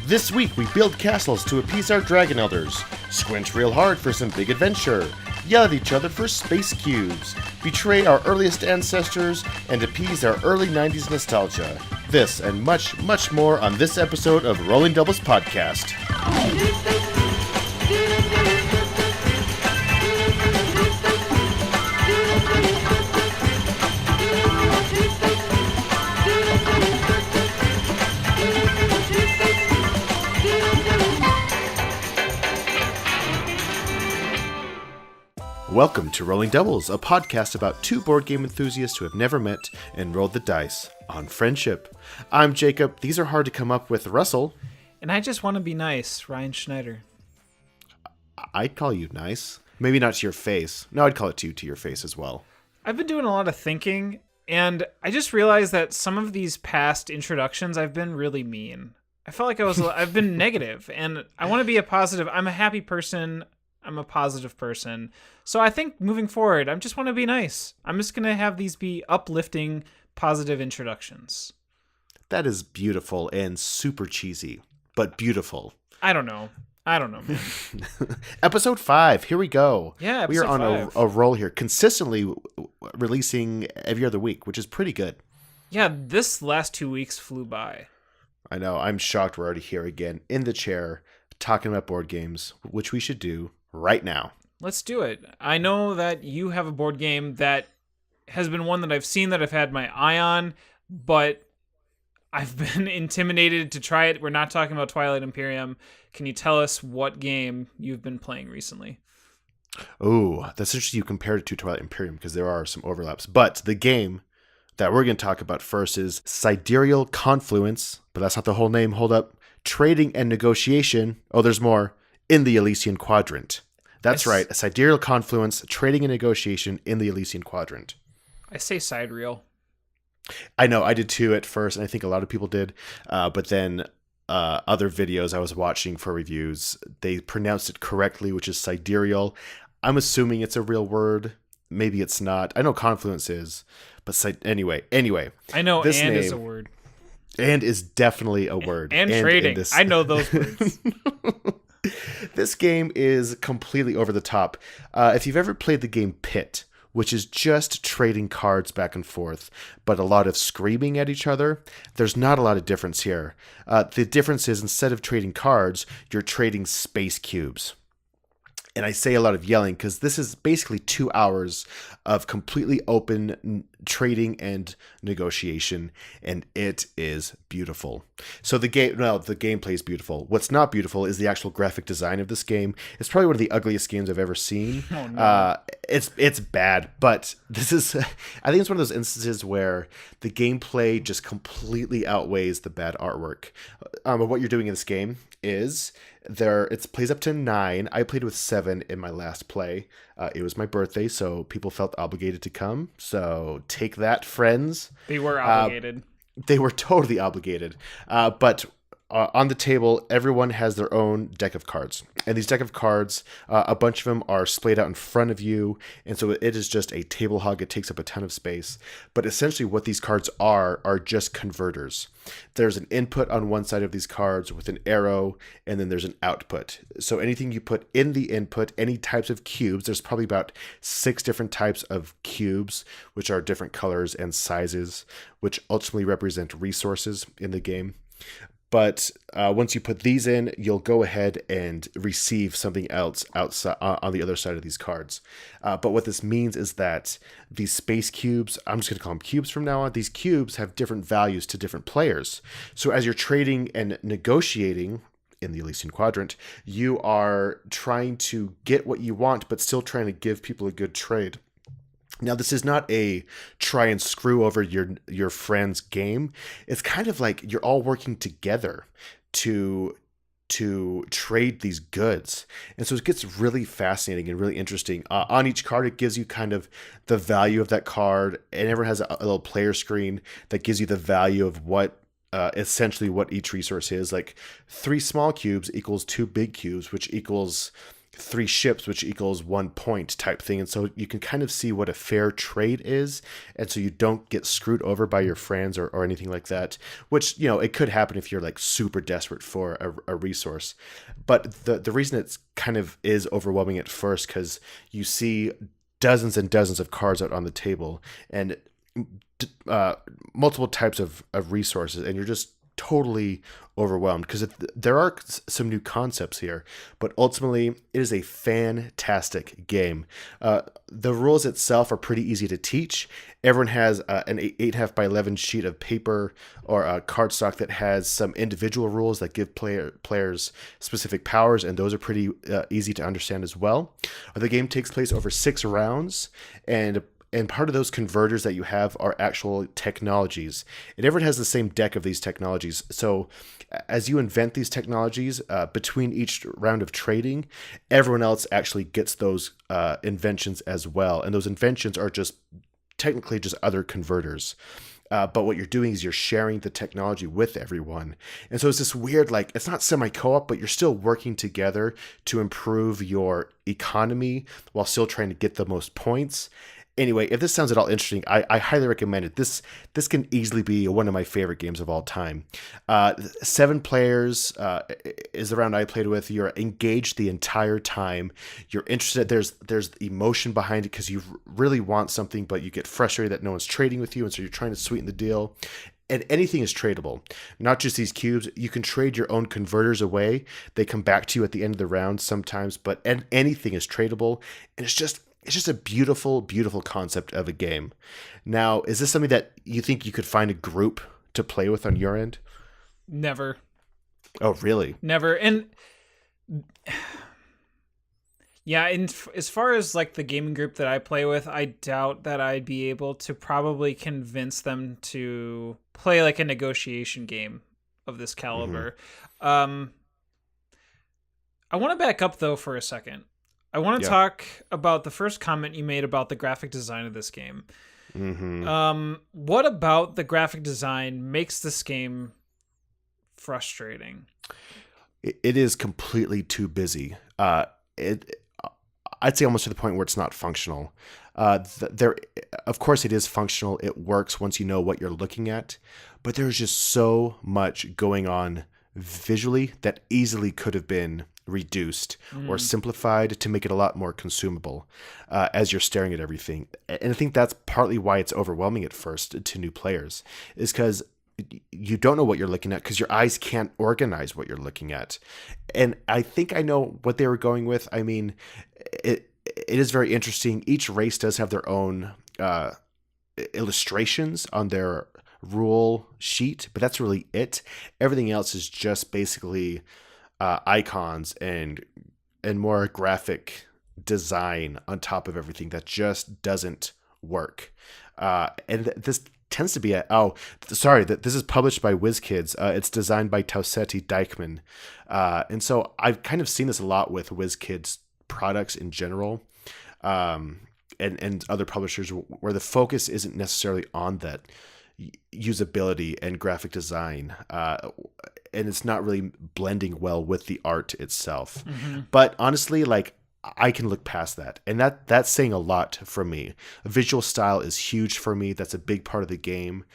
This week we build castles to appease our dragon elders, squint real hard for some big adventure, yell at each other for space cubes, betray our earliest ancestors, and appease our early 90s nostalgia. This and much, much more on this episode of Rolling Doubles Podcast. Welcome to Rolling Doubles, a podcast about two board game enthusiasts who have never met and rolled the dice on friendship. I'm Jacob. These are hard to come up with. Russell. And I just want to be nice, Ryan Schneider. I'd call you nice. Maybe not to your face. No, I'd call it to your face as well. I've been doing a lot of thinking, and I just realized that some of these past introductions I've been really mean. I felt like I've been negative, and I want to be a positive. I'm a happy person. I'm a positive person. So I think moving forward, I just want to be nice. I'm just going to have these be uplifting, positive introductions. That is beautiful and super cheesy, but beautiful. I don't know, man. Episode 5, here we go. Yeah, we are on a roll here, consistently releasing every other week, which is pretty good. Yeah, this last 2 weeks flew by. I know, I'm shocked we're already here again, in the chair, talking about board games, which we should do right now. Let's do it. I know that you have a board game that has been one that I've seen that I've had my eye on, but I've been intimidated to try it. We're not talking about Twilight Imperium. Can you tell us what game you've been playing recently? Oh, that's interesting you compared it to Twilight Imperium because there are some overlaps. But the game that we're going to talk about first is Sidereal Confluence, but that's not the whole name. Hold up. Trading and negotiation. Oh, there's more. In the Elysian Quadrant. That's right. A Sidereal Confluence, trading and negotiation in the Elysian Quadrant. I say sidereal. I know. I did too at first, and I think a lot of people did. But then other videos I was watching for reviews, they pronounced it correctly, which is sidereal. I'm assuming it's a real word. Maybe it's not. I know confluence is. But anyway. I know this and name, is a word. And is definitely a word. And trading. I know those words. This game is completely over the top. If you've ever played the game Pit, which is just trading cards back and forth, but a lot of screaming at each other, there's not a lot of difference here. The difference is instead of trading cards, you're trading space cubes. And I say a lot of yelling because this is basically 2 hours of completely open trading and negotiation, and it is beautiful. So the gameplay is beautiful. What's not beautiful is the actual graphic design of this game. It's probably one of the ugliest games I've ever seen. Oh, no. It's bad, but this is I think it's one of those instances where the gameplay just completely outweighs the bad artwork. What you're doing in this game is it plays up to 9. I played with 7 in my last play. It was my birthday, so people felt obligated to come. So take that, friends. They were obligated. They were totally obligated. But on the table, everyone has their own deck of cards. And these deck of cards, a bunch of them are splayed out in front of you. And so it is just a table hog. It takes up a ton of space. But essentially what these cards are just converters. There's an input on one side of these cards with an arrow, and then there's an output. So anything you put in the input, any types of cubes, there's probably about 6 different types of cubes, which are different colors and sizes, which ultimately represent resources in the game. But once you put these in, you'll go ahead and receive something else outside on the other side of these cards. But what this means is that these space cubes, I'm just going to call them cubes from now on, these cubes have different values to different players. So as you're trading and negotiating in the Elysian Quadrant, you are trying to get what you want, but still trying to give people a good trade. Now, this is not a try and screw over your friend's game. It's kind of like you're all working together to trade these goods. And so it gets really fascinating and really interesting. On each card, it gives you kind of the value of that card. And everyone has a little player screen that gives you the value of what essentially what each resource is. Like 3 small cubes equals 2 big cubes, which equals 3 ships, which equals 1 point type thing. And so you can kind of see what a fair trade is. And so you don't get screwed over by your friends or anything like that, which, it could happen if you're like super desperate for a resource. But the reason it's kind of is overwhelming at first, because you see dozens and dozens of cards out on the table and multiple types of resources, and you're just totally overwhelmed because there are some new concepts here, but ultimately it is a fantastic game. The rules itself are pretty easy to teach. Everyone has an 8.5 by 11 sheet of paper or a cardstock that has some individual rules that give players specific powers, and those are pretty easy to understand as well. The game takes place over 6 rounds, and part of those converters that you have are actual technologies. And everyone has the same deck of these technologies. So as you invent these technologies, between each round of trading, everyone else actually gets those inventions as well. And those inventions are just technically just other converters. But what you're doing is you're sharing the technology with everyone. And so it's this weird, like, it's not semi-co-op, but you're still working together to improve your economy while still trying to get the most points. Anyway, if this sounds at all interesting, I highly recommend it. This can easily be one of my favorite games of all time. 7 players is the round I played with. You're engaged the entire time. You're interested. There's emotion behind it because you really want something, but you get frustrated that no one's trading with you, and so you're trying to sweeten the deal. And anything is tradable, not just these cubes. You can trade your own converters away. They come back to you at the end of the round sometimes, but anything is tradable, and it's just a beautiful, beautiful concept of a game. Now, is this something that you think you could find a group to play with on your end? Never. Oh, really? Never. And yeah, as far as like the gaming group that I play with, I doubt that I'd be able to probably convince them to play like a negotiation game of this caliber. Mm-hmm. I want to back up though for a second. I want to talk about the first comment you made about the graphic design of this game. Mm-hmm. What about the graphic design makes this game frustrating? It is completely too busy. I'd say almost to the point where it's not functional. Of course, it is functional. It works once you know what you're looking at, but there's just so much going on visually that easily could have been reduced or simplified to make it a lot more consumable as you're staring at everything. And I think that's partly why it's overwhelming at first to new players, is because you don't know what you're looking at because your eyes can't organize what you're looking at. And I think I know what they were going with. I mean, it is very interesting. Each race does have their own illustrations on their rule sheet, but that's really it. Everything else is just basically icons and more graphic design on top of everything that just doesn't work. And this tends to be this is published by WizKids. It's designed by Tausetti Dykman. And so I've kind of seen this a lot with WizKids products in general, and other publishers where the focus isn't necessarily on that usability and graphic design, and it's not really blending well with the art itself. Mm-hmm. But honestly, like, I can look past that, and that's saying a lot for me. Visual style is huge for me. That's a big part of the game,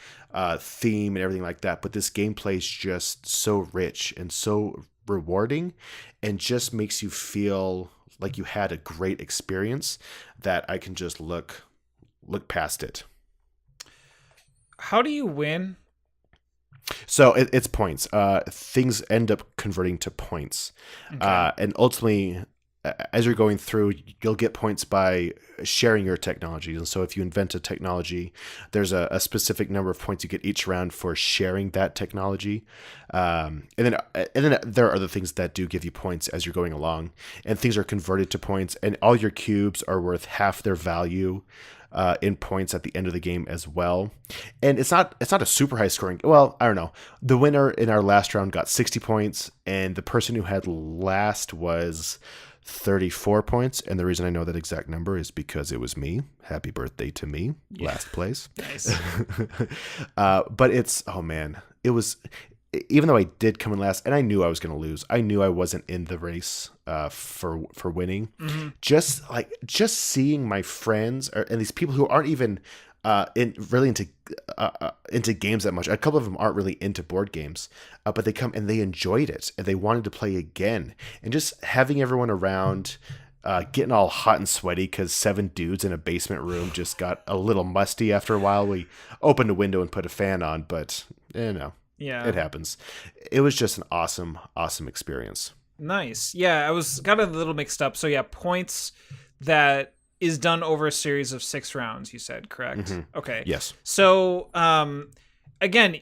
theme and everything like that. But this gameplay is just so rich and so rewarding, and just makes you feel like you had a great experience that I can just look past it. How do you win? So it's points. Things end up converting to points. Okay. And ultimately, as you're going through, you'll get points by sharing your technologies. And so if you invent a technology, there's a specific number of points you get each round for sharing that technology. And then there are other things that do give you points as you're going along. And things are converted to points. And all your cubes are worth half their value in points at the end of the game as well. And it's not a super high scoring. Well, I don't know. The winner in our last round got 60 points, and the person who had last was 34 points. And the reason I know that exact number is because it was me. Happy birthday to me. Yeah. Last place. Nice. But it's, oh man, it was even though I did come in last, and I knew I was going to lose, I knew I wasn't in the race for winning. Mm-hmm. Just seeing my friends and these people who aren't even really into games that much. A couple of them aren't really into board games, but they come and they enjoyed it and they wanted to play again. And just having everyone around, getting all hot and sweaty because 7 dudes in a basement room just got a little musty after a while. We opened a window and put a fan on, but Yeah. it happens. It was just an awesome experience. Nice. Yeah, I was got a little mixed up. So yeah, points that is done over a series of 6 rounds, you said, correct? Mm-hmm. Okay. Yes. So, again,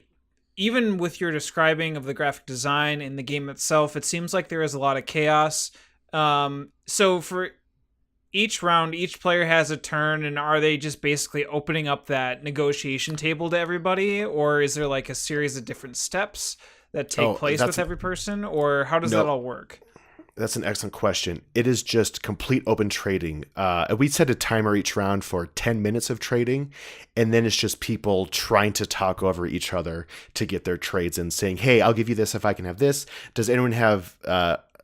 even with your describing of the graphic design in the game itself, it seems like there is a lot of chaos. So for each round, each player has a turn, and are they just basically opening up that negotiation table to everybody, or is there like a series of different steps that take place with every person, or how does that all work? That's an excellent question. It is just complete open trading. We set a timer each round for 10 minutes of trading, and then it's just people trying to talk over each other to get their trades in, saying, hey, I'll give you this if I can have this. Does anyone have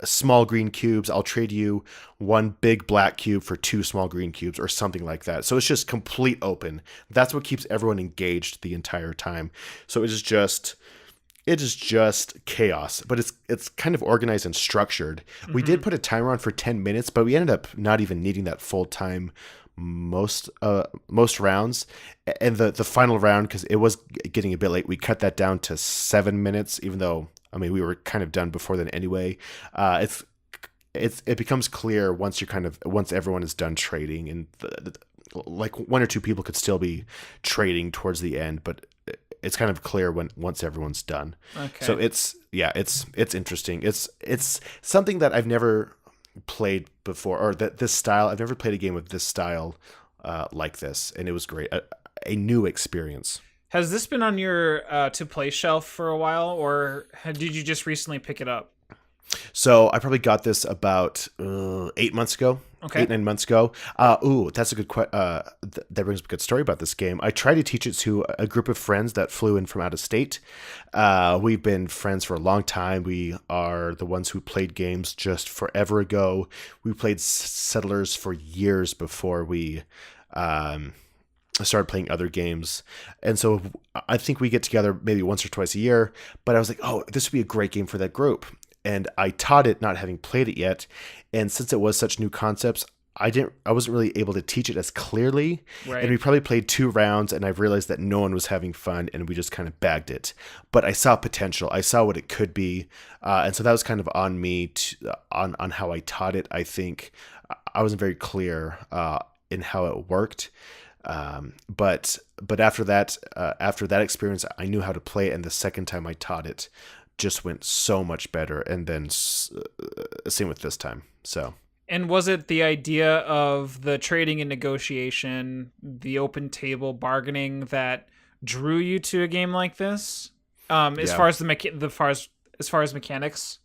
small green cubes? I'll trade you 1 big black cube for 2 small green cubes or something like that. So it's just complete open. That's what keeps everyone engaged the entire time. So it is just chaos, but it's kind of organized and structured. Mm-hmm. We did put a timer on for 10 minutes, but we ended up not even needing that full time most rounds. And the final round, because it was getting a bit late, we cut that down to 7 minutes, even though, I mean, we were kind of done before then anyway. It becomes clear once everyone is done trading, and like 1 or 2 people could still be trading towards the end, but it's kind of clear once everyone's done. Okay. So it's interesting. It's something that I've never played before, or that this style. I've never played a game with this style like this, and it was great. A new experience. Has this been on your to play shelf for a while, or did you just recently pick it up? So I probably got this about 8 months ago. Okay. 8-9 months ago. That's a good that brings up a good story about this game. I tried to teach it to a group of friends that flew in from out of state. We've been friends for a long time. We are the ones who played games just forever ago. We played Settlers for years before we started playing other games. And so I think we get together maybe once or twice a year. But I was like, oh, this would be a great game for that group. And I taught it not having played it yet. And since it was such new concepts, I wasn't really able to teach it as clearly. Right. And we probably played 2 rounds, and I realized that no one was having fun, and we just kind of bagged it. But I saw potential. I saw what it could be. And so that was kind of on me on how I taught it. I think I wasn't very clear in how it worked. But after that experience, I knew how to play it, and the second time I taught it just went so much better. And then same with this time. So. And was it the idea of the trading and negotiation, the open table bargaining that drew you to a game like this? As far as as far as mechanics?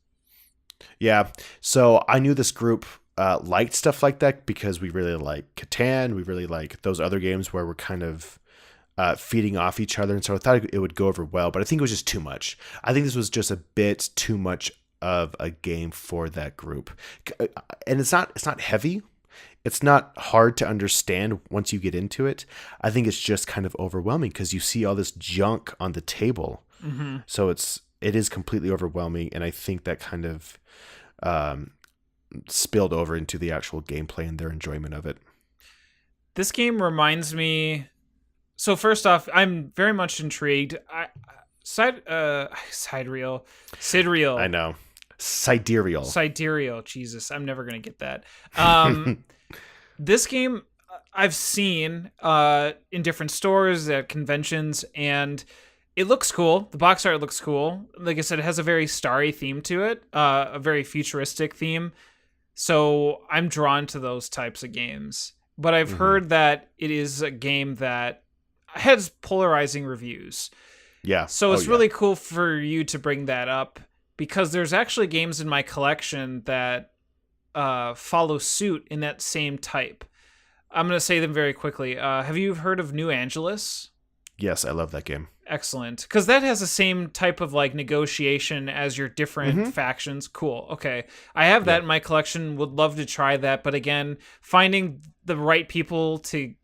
Yeah. So I knew this group liked stuff like that because we really like Catan. We really like those other games where we're kind of feeding off each other. And so I thought it would go over well, but I think it was just too much. I think this was just a bit too much of a game for that group. And it's not heavy. It's not hard to understand once you get into it. I think it's just kind of overwhelming because you see all this junk on the table. Mm-hmm. So it is completely overwhelming. And I think that kind of spilled over into the actual gameplay and their enjoyment of it. This game reminds me. So first off, I'm very much intrigued. Sidereal. I know. Sidereal. Jesus, I'm never gonna get that. This game I've seen in different stores at conventions, and it looks cool. The box art looks cool. Like I said, it has a very starry theme to it, a very futuristic theme. So I'm drawn to those types of games. But I've heard that it is a game that has polarizing reviews. Yeah. So it's really cool for you to bring that up, because there's actually games in my collection that follow suit in that same type. I'm going to say them very quickly. Have you heard of New Angeles? Yes, I love that game. Excellent. Because that has the same type of like negotiation as your different factions. Cool. Okay. I have that Yeah. in my collection. Would love to try that. But again, finding the right people to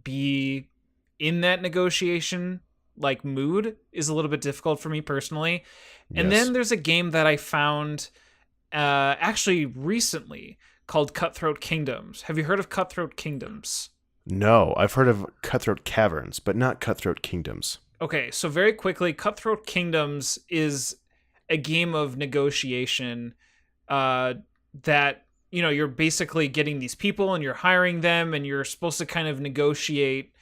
be in that negotiation like mood is a little bit difficult for me personally. And Yes. then there's a game that I found actually recently called Cutthroat Kingdoms. Have you heard of Cutthroat Kingdoms? No, I've heard of Cutthroat Caverns, but not Cutthroat Kingdoms. Okay, so very quickly, Cutthroat Kingdoms is a game of negotiation that, you know, you're basically getting these people and you're hiring them and you're supposed to kind of negotiate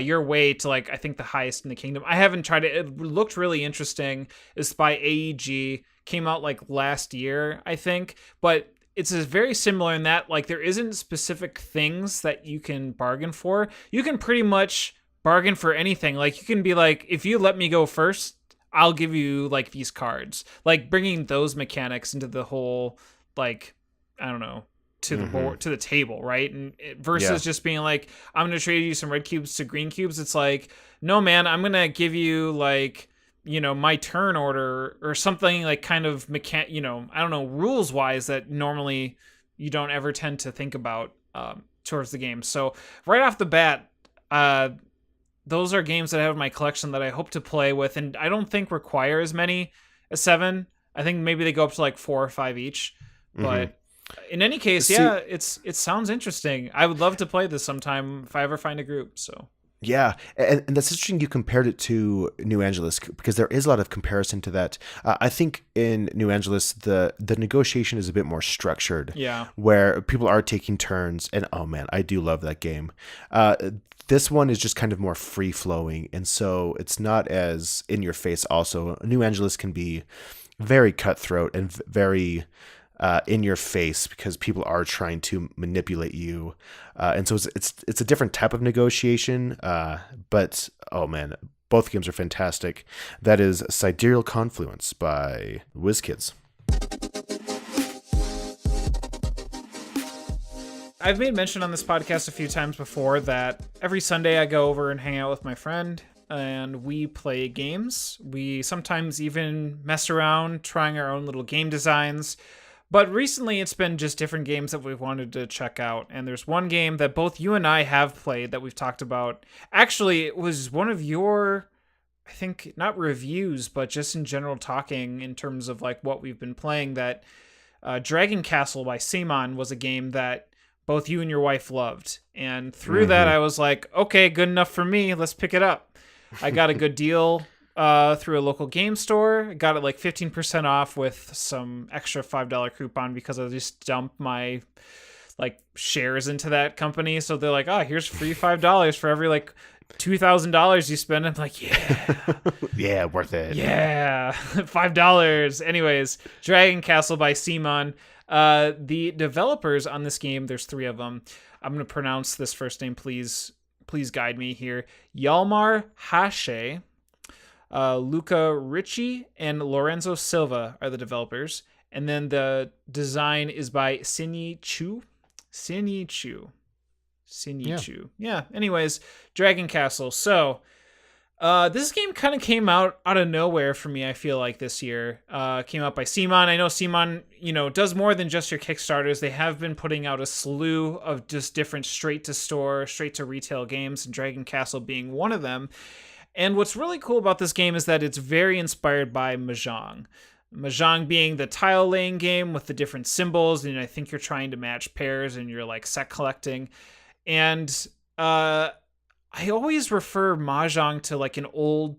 your way to, like, I think the highest in the kingdom. I haven't tried it. It looked really interesting. It's by AEG. Came out like last year, I think. But it's very similar in that, like, there isn't specific things that you can bargain for. You can pretty much bargain for anything. Like, you can be like, if you let me go first, I'll give you like these cards. Like, bringing those mechanics into the whole, like, I don't know, to the board, to the table, right? And versus just being like, I'm gonna trade you some red cubes to green cubes. It's like, no, man, I'm gonna give you, like, you know, my turn order or something, like, kind of you know, I don't know, rules wise that normally you don't ever tend to think about towards the game. So right off the bat, those are games that I have in my collection that I hope to play with, and I don't think require as many as 7. I think maybe they go up to like 4 or 5 each. But in any case, it sounds interesting. I would love to play this sometime if I ever find a group. So Yeah, and that's interesting you compared it to New Angeles, because there is a lot of comparison to that. I think in New Angeles, the negotiation is a bit more structured. Yeah. Where people are taking turns, and oh man, I do love that game. This one is just kind of more free-flowing, and so it's not as in-your-face also. New Angeles can be very cutthroat and very in your face because people are trying to manipulate you, and so it's a different type of negotiation. But oh man, both games are fantastic. That is Sidereal Confluence by WizKids. I've made mention on this podcast a few times before that every Sunday I go over and hang out with my friend and we play games. We sometimes even mess around trying our own little game designs. But recently it's been just different games that we've wanted to check out. And there's one game that both you and I have played that we've talked about. Actually, it was one of your, I think, not reviews, but just in general talking in terms of like what we've been playing, that Dragon Castle by Simon was a game that both you and your wife loved. And through that, I was like, okay, good enough for me. Let's pick it up. I got a good deal through a local game store. Got it like 15% off with some extra $5 coupon because I just dumped my like shares into that company. So they're like, oh, here's free $5 for every like $2,000 you spend. I'm like, yeah. Yeah, worth it. Yeah. $5. Anyways, Dragon Castle by Simon. The developers on this game, there's 3 of them. I'm going to pronounce this first name. Please guide me here. Yalmar Hashe, Luca Ricci, and Lorenzo Silva are the developers. And then the design is by Sinyi Chu. Yeah. Anyways, Dragon Castle. So, this game kind of came out of nowhere for me, I feel like, this year. Came out by Simon. I know Simon, does more than just your Kickstarters. They have been putting out a slew of just different straight-to-store, straight-to-retail games, and Dragon Castle being one of them. And what's really cool about this game is that it's very inspired by Mahjong. Mahjong being the tile-laying game with the different symbols, and I think you're trying to match pairs, and you're, like, set collecting. And, I always refer Mahjong to like an old,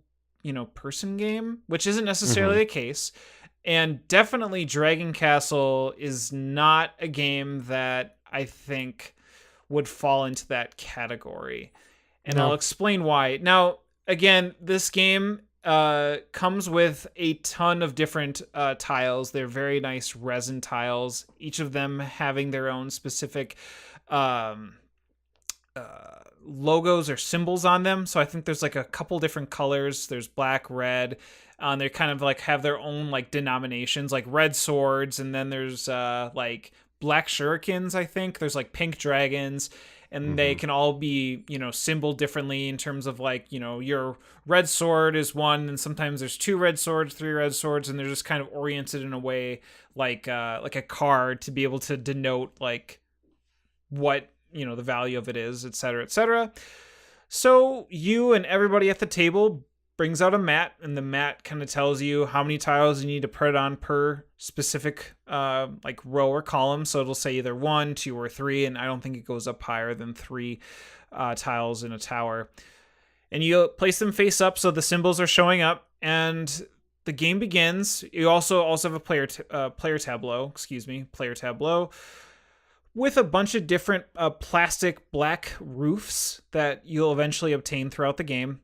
person game, which isn't necessarily the case. And definitely Dragon Castle is not a game that I think would fall into that category. And I'll explain why. Now, again, this game comes with a ton of different tiles. They're very nice resin tiles, each of them having their own specific logos or symbols on them. So I think there's like a couple different colors. There's black, red. They kind of like have their own like denominations, like red swords, and then there's like black shurikens. I think there's like pink dragons, and they Mm-hmm. can all be, symboled differently in terms of like, your red sword is one, and sometimes there's two red swords, three red swords, and they're just kind of oriented in a way like a card to be able to denote like what, the value of it is, et cetera, et cetera. So you and everybody at the table brings out a mat, and the mat kind of tells you how many tiles you need to put on per specific like row or column. So it'll say either 1, 2, or 3, and I don't think it goes up higher than 3 tiles in a tower. And you place them face up so the symbols are showing up, and the game begins. You also have a player tableau, with a bunch of different plastic black roofs that you'll eventually obtain throughout the game.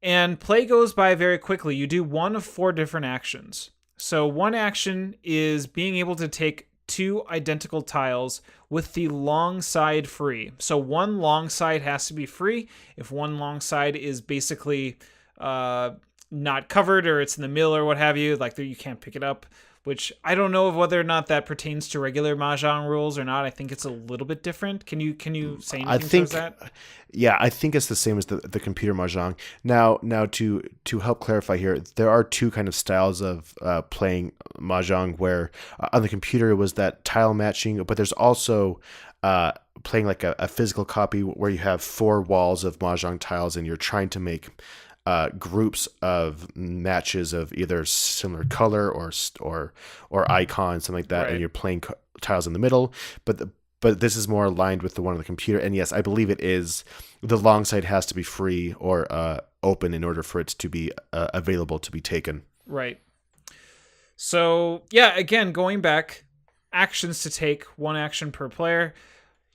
And play goes by very quickly. You do one of 4 different actions. So one action is being able to take 2 identical tiles with the long side free. So one long side has to be free. If one long side is basically not covered, or it's in the middle or what have you, like you can't pick it up, which I don't know of whether or not that pertains to regular Mahjong rules or not. I think it's a little bit different. Can you say anything I think, towards that? yeah, I think it's the same as the computer mahjong. Now to help clarify here, there are 2 kind of styles of playing mahjong. Where on the computer it was that tile matching, but there's also playing like a physical copy where you have 4 walls of mahjong tiles, and you're trying to make groups of matches of either similar color or icon, something like that, Right. and you're playing tiles in the middle. But this is more aligned with the one on the computer. And yes, I believe it is the long side has to be free or open in order for it to be available to be taken. Right. So, yeah, again, going back, actions to take, 1 action per player.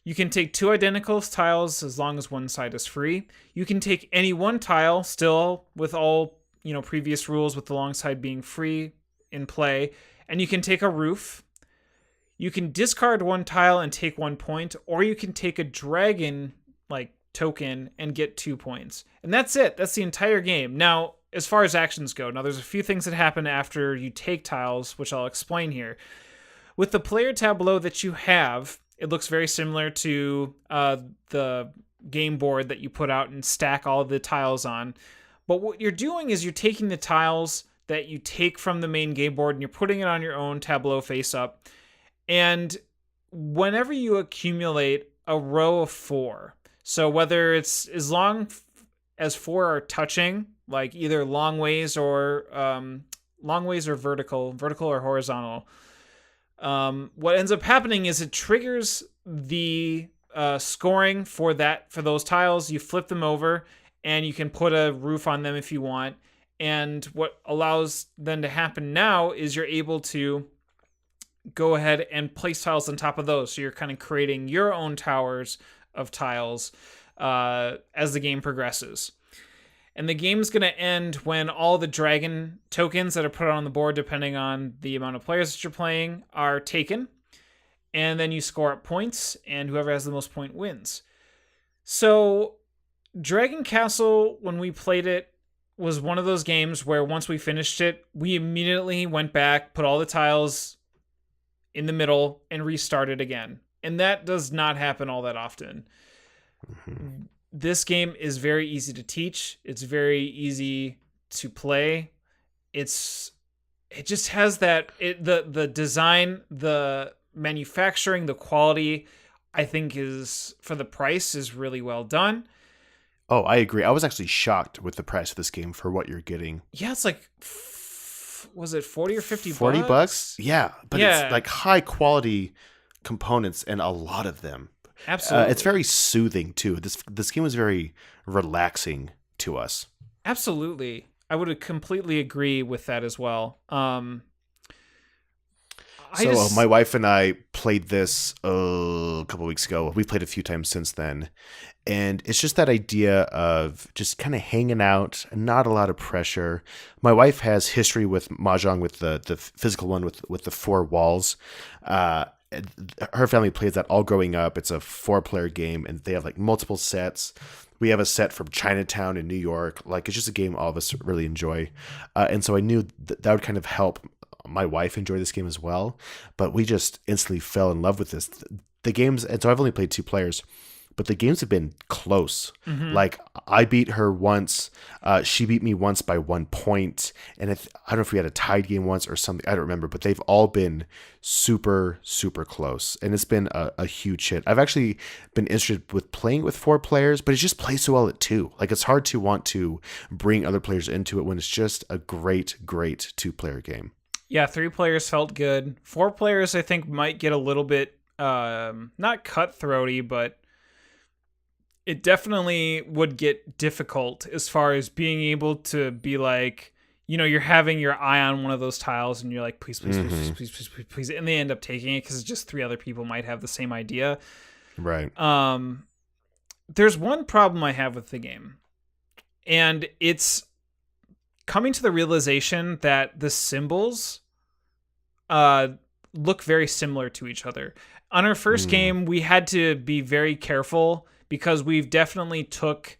You can take 2 identical tiles as long as one side is free. You can take any one tile, still with all, previous rules, with the long side being free in play. And you can take a roof. You can discard 1 tile and take 1 point, or you can take a dragon like token and get 2 points. And that's it. That's the entire game. Now, as far as actions go, there's a few things that happen after you take tiles, which I'll explain here. With the player tableau that you have, it looks very similar to the game board that you put out and stack all the tiles on. But what you're doing is you're taking the tiles that you take from the main game board and you're putting it on your own tableau face up. And whenever you accumulate a row of 4, so whether it's as long as 4 are touching, like either long ways or vertical or horizontal, what ends up happening is it triggers the scoring for those tiles. You flip them over, and you can put a roof on them if you want. And what allows then to happen now is you're able to go ahead and place tiles on top of those. So you're kind of creating your own towers of tiles as the game progresses. And the game's going to end when all the dragon tokens that are put on the board, depending on the amount of players that you're playing, are taken. And then you score up points, and whoever has the most point wins. So Dragon Castle, when we played it, was one of those games where once we finished it, we immediately went back, put all the tiles in the middle, and restarted again. And that does not happen all that often. Mm-hmm. This game is very easy to teach. It's very easy to play. It just has that the design, the manufacturing, the quality, I think is, for the price, is really well done. Oh, I agree. I was actually shocked with the price of this game for what you're getting. Yeah, it's like was it 40 or 50 $40? Yeah, but it's like high quality components and a lot of them. Absolutely. It's very soothing too. This game was very relaxing to us. Absolutely. I would completely agree with that as well. My wife and I played this a couple of weeks ago. We played a few times since then. And it's just that idea of just kind of hanging out, not a lot of pressure. My wife has history with Mahjong, with the physical one with the 4 walls. Her family plays that all growing up. It's a 4-player game, and they have like multiple sets. We have a set from Chinatown in New York. Like, it's just a game all of us really enjoy. And so I knew that would kind of help my wife enjoy this game as well. But we just instantly fell in love with this. The games, and so I've only played 2 players, but the games have been close. Mm-hmm. Like I beat her once, she beat me once by 1 point, and I don't know if we had a tied game once or something. I don't remember, but they've all been super, super close, and it's been a huge hit. I've actually been interested with playing with 4 players, but it just plays so well at 2. Like it's hard to want to bring other players into it when it's just a great 2-player game. Yeah, 3 players felt good. 4 players, I think, might get a little bit not cutthroaty, but it definitely would get difficult as far as being able to be like, you're having your eye on one of those tiles and you're like, please, and they end up taking it because just 3 other people might have the same idea. Right. There's one problem I have with the game, and it's coming to the realization that the symbols look very similar to each other. On our first game, we had to be very careful because we've definitely took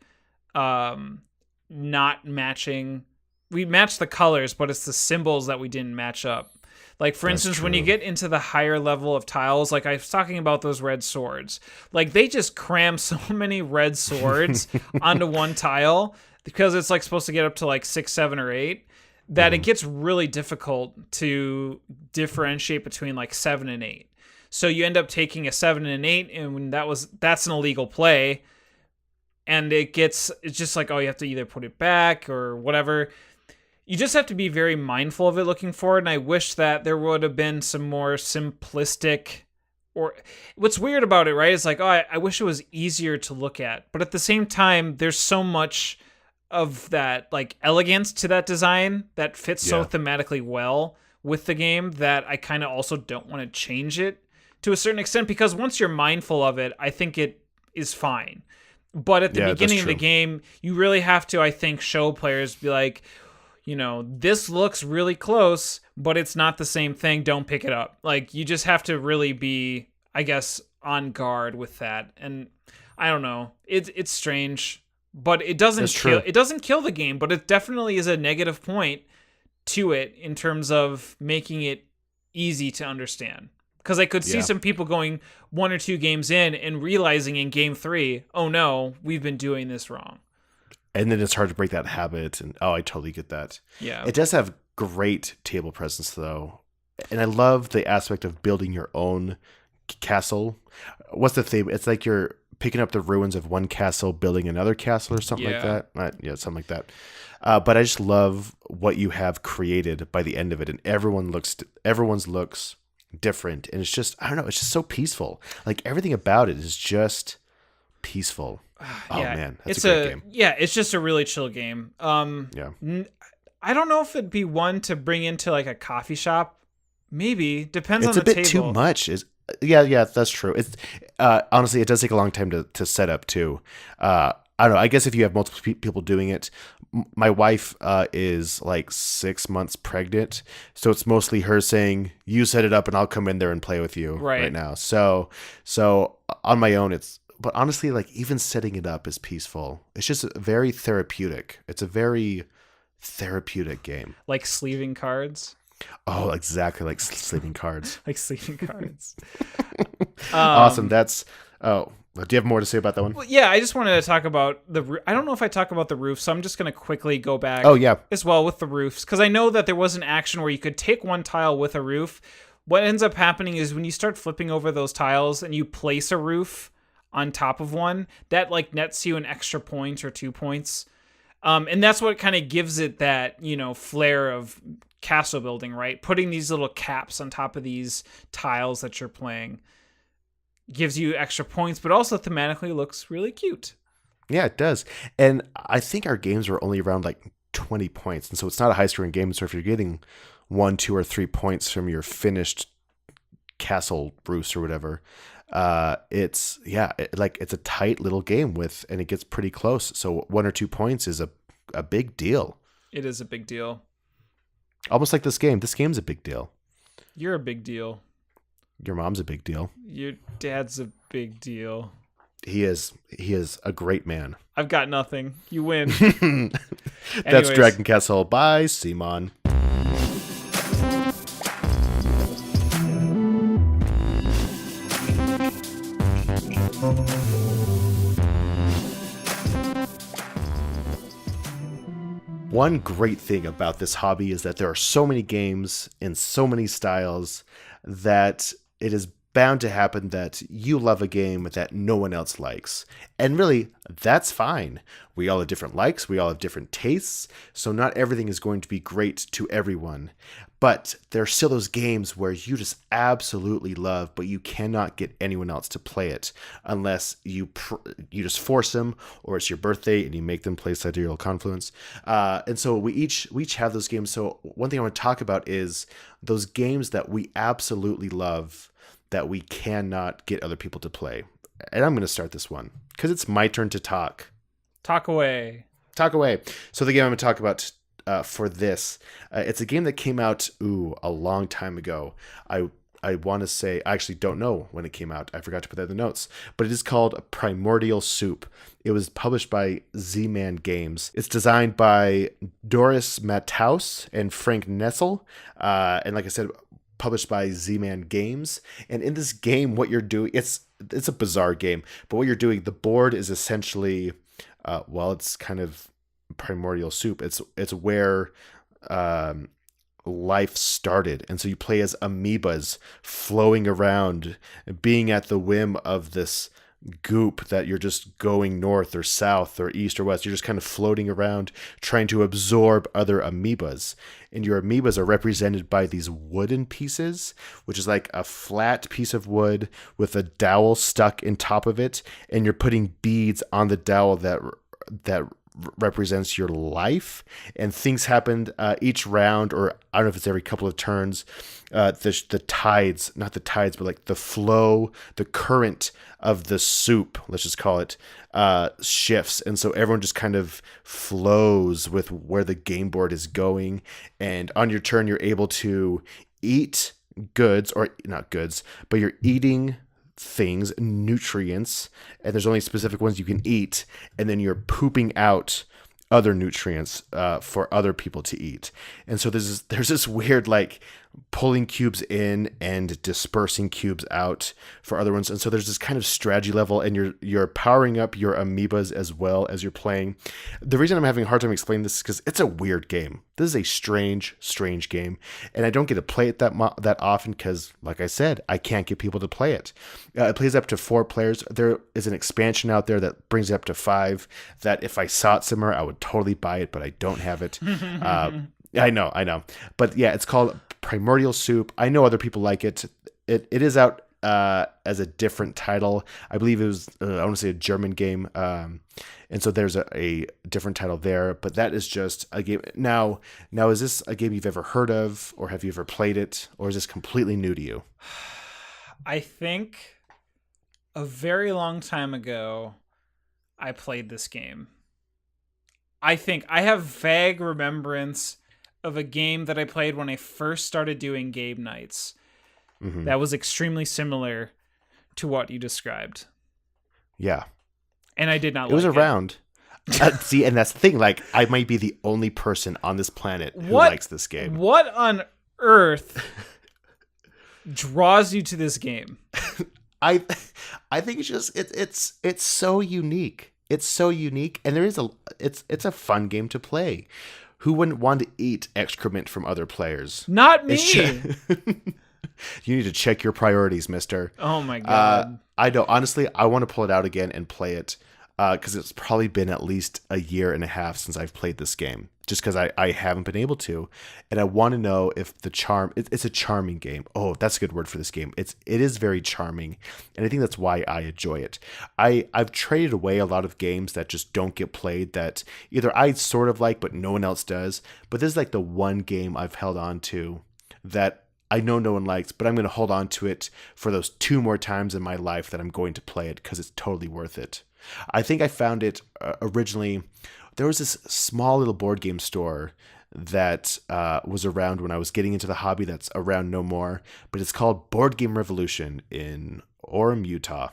not matching. We matched the colors, but it's the symbols that we didn't match up. Like, for instance, when you get into the higher level of tiles, like I was talking about those red swords, like they just cram so many red swords onto one tile because it's like supposed to get up to like 6, 7, or 8, that it gets really difficult to differentiate between like 7 and 8. So you end up taking a 7 and an 8, and that's an illegal play. And it's just like, oh, you have to either put it back or whatever. You just have to be very mindful of it looking forward. And I wish that there would have been some more simplistic, or what's weird about it, right? Is like, oh, I wish it was easier to look at. But at the same time, there's so much of that like elegance to that design that fits so thematically well with the game that I kind of also don't want to change it to a certain extent, because once you're mindful of it, I think it is fine. But at the beginning of the game, you really have to, I think, show players, be like, this looks really close, but it's not the same thing. Don't pick it up. Like, you just have to really be, I guess, on guard with that. And I don't know. It's strange, but it doesn't kill the game, but it definitely is a negative point to it in terms of making it easy to understand. Because I could see some people going 1 or 2 games in and realizing in game 3, oh no, we've been doing this wrong. And then it's hard to break that habit. And I totally get that. Yeah. It does have great table presence, though. And I love the aspect of building your own castle. What's the theme? It's like you're picking up the ruins of one castle, building another castle or something like that. Something like that. But I just love what you have created by the end of it. And everyone's looks different, and it's just, I don't know, it's just so peaceful. Like everything about it is just peaceful. Oh man, that's a great game. Yeah, it's just a really chill game. I don't know if it'd be one to bring into like a coffee shop. Maybe depends on the table. It's a bit too much. Yeah, that's true. It's honestly, it does take a long time to set up too. I don't know. I guess if you have multiple people doing it, my wife is like 6 months pregnant, so it's mostly her saying, "You set it up, and I'll come in there and play with you right now." So on my own, but honestly, like even setting it up is peaceful. It's just very therapeutic. It's a very therapeutic game. Like sleeving cards. Oh, exactly, like sleeving cards. Like sleeving cards. Awesome. Do you have more to say about that one? Well, yeah, I just wanted to talk about I don't know if I talk about the roof, so I'm just going to quickly go back as well with the roofs, because I know that there was an action where you could take one tile with a roof. What ends up happening is when you start flipping over those tiles and you place a roof on top of one, that like nets you an extra point or 2 points. And that's what kind of gives it that, flair of castle building, right? Putting these little caps on top of these tiles that you're playing gives you extra points, but also thematically looks really cute. Yeah, it does. And I think our games were only around like 20 points. And so it's not a high scoring game. So if you're getting 1, 2, or 3 points from your finished castle roofs or whatever, it's a tight little game and it gets pretty close. So 1 or 2 points is a big deal. It is a big deal. Almost like this game. This game's a big deal. You're a big deal. Your mom's a big deal. Your dad's a big deal. He is a great man. I've got nothing. You win. That's Dragon Castle by Simon. one great thing about this hobby is that there are so many games in so many styles that it is bound to happen that you love a game that no one else likes. And really, that's fine. We all have different likes, we all have different tastes, so not everything is going to be great to everyone. But there are still those games where you just absolutely love, but you cannot get anyone else to play it unless you just force them, or it's your birthday and you make them play Sidereal Confluence. And so we each have those games. So one thing I want to talk about is those games that we absolutely love that we cannot get other people to play. And I'm going to start this one because it's my turn to talk. Talk away. Talk away. So the game I'm going to talk about for this, it's a game that came out a long time ago. I want to say, I actually don't know when it came out. I forgot to put that in the notes. But it is called Primordial Soup. It was published by Z-Man Games. It's designed by Doris Matthaus and Frank Nessel. And like I said, published by Z-Man Games. And in this game, what you're doing, it's a bizarre game, but what you're doing, the board is essentially, it's kind of primordial soup. It's where life started. And so you play as amoebas flowing around, being at the whim of this goop that you're just going north or south or east or west. You're just kind of floating around trying to absorb other amoebas. And your amoebas are represented by these wooden pieces, which is like a flat piece of wood with a dowel stuck in top of it. And you're putting beads on the dowel that represents your life, and things happened each round, or I don't know if it's every couple of turns. The tides, not the tides, but like the flow, the current of the soup, let's just call it, shifts. And so everyone just kind of flows with where the game board is going. And on your turn, you're able to eat goods, or not goods, but you're eating things, nutrients, and there's only specific ones you can eat, and then you're pooping out other nutrients for other people to eat. And so there's this weird like pulling cubes in and dispersing cubes out for other ones. And so there's this kind of strategy level, and you're powering up your amoebas as well as you're playing. The reason I'm having a hard time explaining this is because it's a weird game. This is a strange game, and I don't get to play it that often because, like I said, I can't get people to play it. It plays up to 4 players. There is an expansion out there that brings it up to 5. That if I saw it somewhere, I would totally buy it, but I don't have it. I know. But yeah, it's called Primordial Soup. I know other people like it. It is out as a different title. I believe it was, I want to say, a German game. And so there's a different title there. But that is just a game. Now, is this a game you've ever heard of, or have you ever played it, or is this completely new to you? I think a very long time ago, I played this game. I think I have vague remembrance of a game that I played when I first started doing game nights. Mm-hmm. That was extremely similar to what you described. Yeah. And I did not like it. It was around. See, and that's the thing. Like, I might be the only person on this planet who likes this game. What on earth draws you to this game? I think it's just it's so unique. It's so unique, and it's a fun game to play. Who wouldn't want to eat excrement from other players? Not me. You need to check your priorities, mister. Oh my God. I know. Honestly, I want to pull it out again and play it because it's probably been at least a year and a half since I've played this game, just because I haven't been able to. And I want to know if the charm, it's a charming game. Oh, that's a good word for this game. It is very charming. And I think that's why I enjoy it. I've traded away a lot of games that just don't get played that either I sort of like, but no one else does. But this is like the one game I've held on to that I know no one likes, but I'm going to hold on to it for those 2 more times in my life that I'm going to play it because it's totally worth it. I think I found it originally. There was this small little board game store that was around when I was getting into the hobby that's around no more, but it's called Board Game Revolution in Orem, Utah.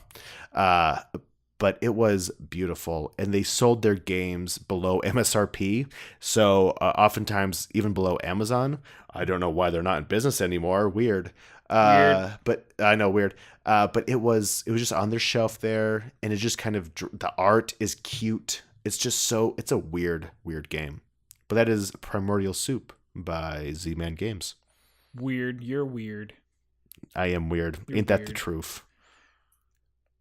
But it was beautiful, and they sold their games below MSRP, so oftentimes even below Amazon. I don't know why they're not in business anymore. Weird. But I know, weird. But it was just on their shelf there, and it just kind of, the art is cute. It's just it's a weird game. But that is Primordial Soup by Z-Man Games. Weird. You're weird. I am weird. You're Ain't that weird. the truth?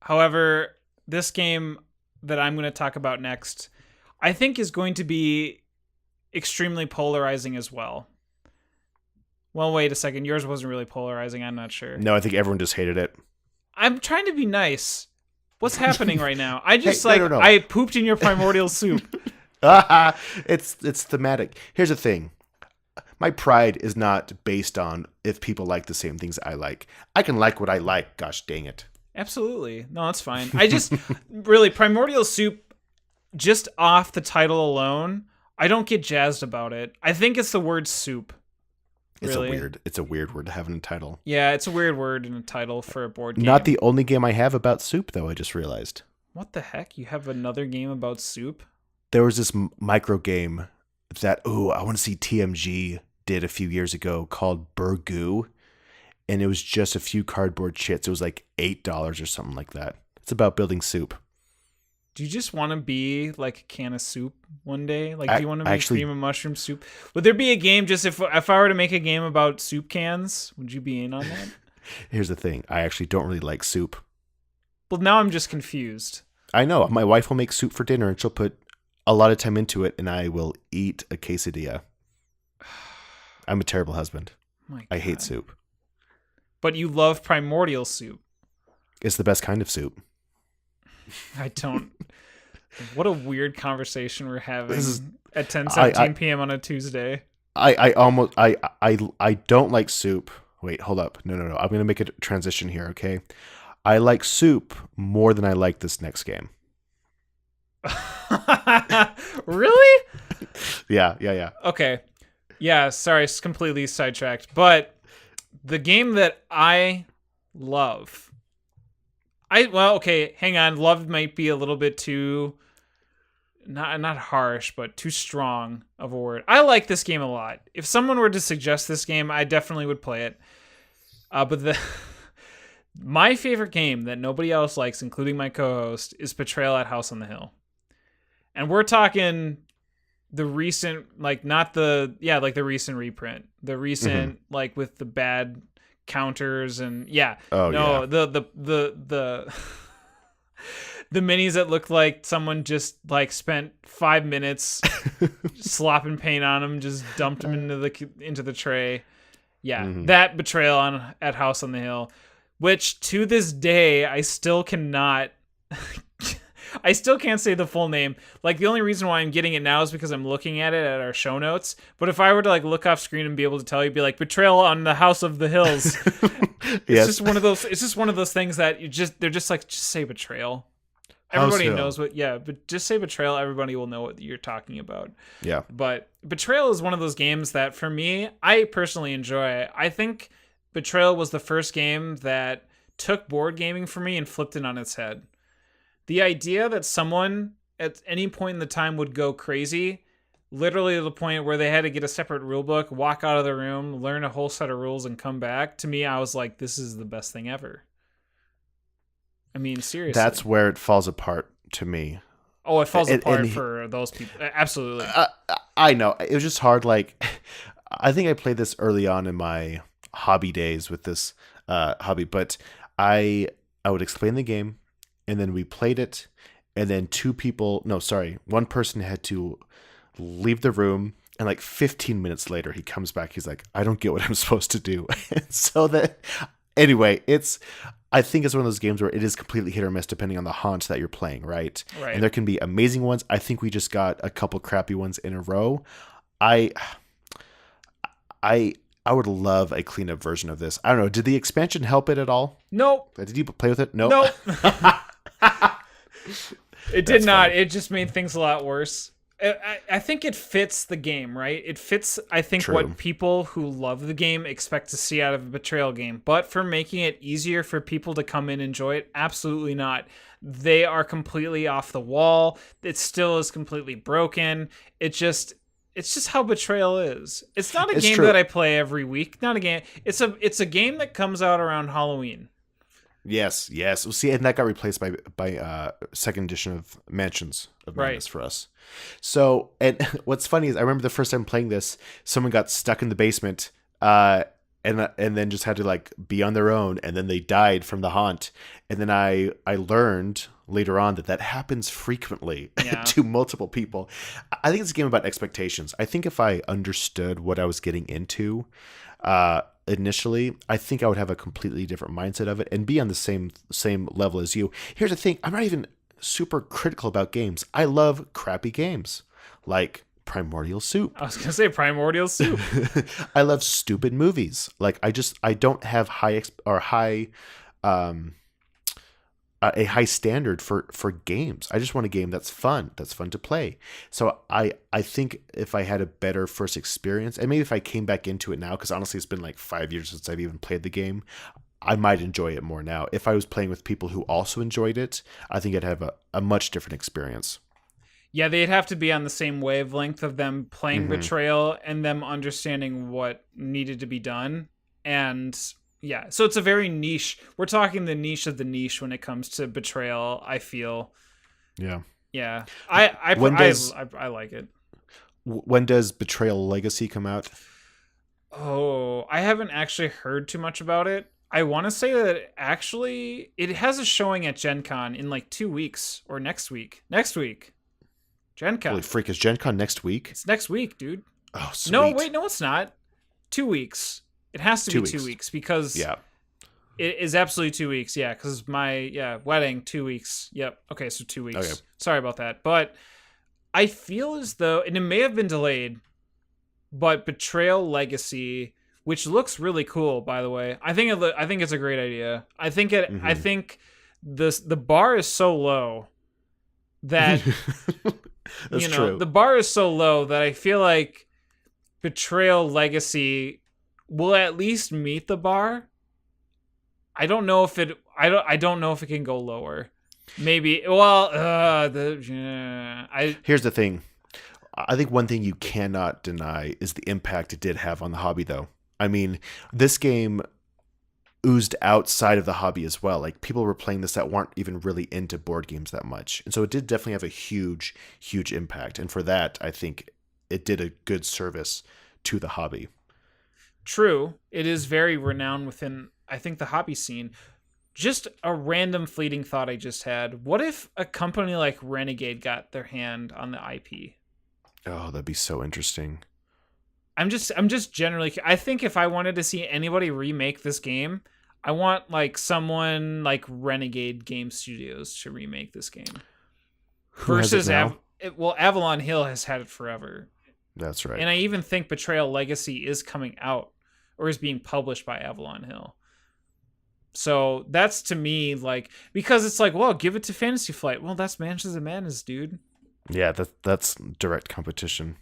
However, this game that I'm going to talk about next, I think is going to be extremely polarizing as well. Well, wait a second. Yours wasn't really polarizing. I'm not sure. No, I think everyone just hated it. I'm trying to be nice. What's happening right now? I just Hey, no. I pooped in your primordial soup. It's thematic. Here's the thing. My pride is not based on if people like the same things I like. I can like what I like. Gosh dang it. Absolutely. No, that's fine. I just really primordial soup just off the title alone, I don't get jazzed about it. I think it's the word soup. Really. It's a weird word to have in a title. Yeah, it's a weird word in a title for a board game. Not the only game I have about soup, though, I just realized. What the heck? You have another game about soup? There was this micro game that, I want to see TMG did a few years ago called Burgoo. And it was just a few cardboard chits. It was like $8 or something like that. It's about building soup. Do you just want to be like a can of soup one day? Like, do you want to be cream of mushroom soup? Would there be a game just if I were to make a game about soup cans? Would you be in on that? Here's the thing. I actually don't really like soup. Well, now I'm just confused. I know. My wife will make soup for dinner and she'll put a lot of time into it and I will eat a quesadilla. I'm a terrible husband. I hate soup. But you love primordial soup. It's the best kind of soup. I don't. What a weird conversation we're having at 10:17 p.m. on a Tuesday. I don't like soup. Wait, hold up. No. I'm going to make a transition here, okay? I like soup more than I like this next game. Really? Yeah. Okay. Yeah, sorry, it's completely sidetracked. But the game that I love... okay, hang on. Love might be a little bit too... Not harsh, but too strong of a word. I like this game a lot. If someone were to suggest this game, I definitely would play it. But my favorite game that nobody else likes, including my co-host, is Betrayal at House on the Hill. And we're talking the recent, the recent reprint. The recent, with the bad counters and the minis that look like someone just spent 5 minutes slopping paint on them, just dumped them into the tray. That Betrayal at House on the Hill, which to this day I still can't say the full name. The only reason why I'm getting it now is because I'm looking at it at our show notes. But if I were to look off screen and be able to tell you, be like Betrayal on the House of the Hills. It's just one of those things that they're just say Betrayal. Everybody knows but just say Betrayal. Everybody will know what you're talking about. Yeah. But Betrayal is one of those games that for me, I personally enjoy. I think Betrayal was the first game that took board gaming for me and flipped it on its head. The idea that someone at any point in the time would go crazy, literally to the point where they had to get a separate rule book, walk out of the room, learn a whole set of rules, and come back, to me, I was like, this is the best thing ever. I mean, seriously. That's where it falls apart to me. Oh, it falls apart for those people. Absolutely. I know. It was just hard. I think I played this early on in my hobby days with this hobby, but I would explain the game, and then we played it, and then one person had to leave the room, and 15 minutes later, he comes back. He's like, I don't get what I'm supposed to do. Anyway, I think it's one of those games where it is completely hit or miss depending on the haunt that you're playing, right? Right. And there can be amazing ones. I think we just got a couple crappy ones in a row. I would love a cleanup version of this. I don't know. Did the expansion help it at all? Nope. Did you play with it? Nope. It did not. Funny. It just made things a lot worse. I think it fits the game, right? It fits, I think, True. what people who love the game expect to see out of a Betrayal game. But for making it easier for people to come in and enjoy it, absolutely not. They are completely off the wall. It still is completely broken. It's just how Betrayal is. It's not a game that I play every week. Not a game. It's a game that comes out around Halloween. Yes, yes. Well, see, and that got replaced by second edition of Mansions of Right. Madness for us. So, and what's funny is I remember the first time playing this, someone got stuck in the basement, and then just had to like be on their own, and then they died from the haunt. And then I learned later on that happens frequently Yeah. to multiple people. I think it's a game about expectations. I think if I understood what I was getting into, initially, I think I would have a completely different mindset of it and be on the same level as you. Here's the thing: I'm not even super critical about games. I love crappy games like Primordial Soup. I was gonna say Primordial Soup. I love stupid movies. Like I don't have um a high standard for games. I just want a game that's fun to play. So I think if I had a better first experience, and maybe if I came back into it now, because honestly it's been like 5 years since I've even played the game, I might enjoy it more now. If I was playing with people who also enjoyed it, I think I'd have a much different experience. Yeah, they'd have to be on the same wavelength of them playing Betrayal and them understanding what needed to be done. And yeah, so it's a very niche. We're talking the niche of the niche when it comes to Betrayal, I feel. Yeah. Yeah. I like it. When does Betrayal Legacy come out? Oh, I haven't actually heard too much about it. I want to say that actually it has a showing at Gen Con in like 2 weeks or next week. Next week. Gen Con. Holy freak, is Gen Con next week? It's next week, dude. Oh, sweet. No, wait, no, it's not. 2 weeks. It has to be 2 weeks because yeah, it is absolutely 2 weeks. Yeah, because my wedding 2 weeks. Yep. Okay, so 2 weeks. Okay. Sorry about that, but I feel as though, and it may have been delayed, but Betrayal Legacy, which looks really cool, by the way. I think it's a great idea. I think I think the bar is so low that that's true. The bar is so low that I feel like Betrayal Legacy will at least meet the bar. I don't know if it can go lower. Maybe. Well, here's the thing. I think one thing you cannot deny is the impact it did have on the hobby, though. I mean, this game oozed outside of the hobby as well. Like, people were playing this that weren't even really into board games that much. And so it did definitely have a huge, huge impact. And for that, I think it did a good service to the hobby. True. It is very renowned within, I think, the hobby scene. Just a random fleeting thought I just had. What if a company like Renegade got their hand on the IP? Oh, that'd be so interesting. I'm just generally, I think if I wanted to see anybody remake this game, I want like someone like Renegade Game Studios to remake this game. Who versus Avalon Hill has had it forever. That's right. And I even think Betrayal Legacy is coming out or is being published by Avalon Hill. So that's, to me, like, because it's like, well, give it to Fantasy Flight. Well, that's Mansions of Madness, dude. Yeah, that's direct competition.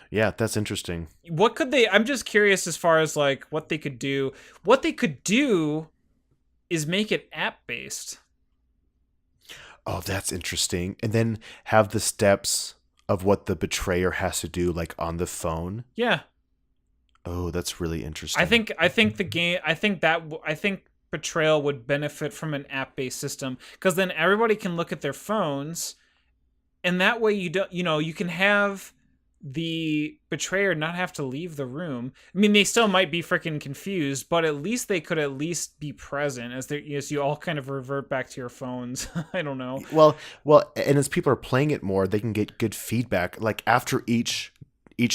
Yeah, that's interesting. What could they? I'm just curious as far as like what they could do. What they could do is make it app based. Oh, that's interesting. And then have the steps of what the betrayer has to do, like on the phone. Yeah. Oh, that's really interesting. I think the game. I think Betrayal would benefit from an app based system, because then everybody can look at their phones, and that way you can have the betrayer not have to leave the room. I mean, they still might be freaking confused, but at least they could at least be present as you all kind of revert back to your phones. I don't know. Well, and as people are playing it more, they can get good feedback. Like after each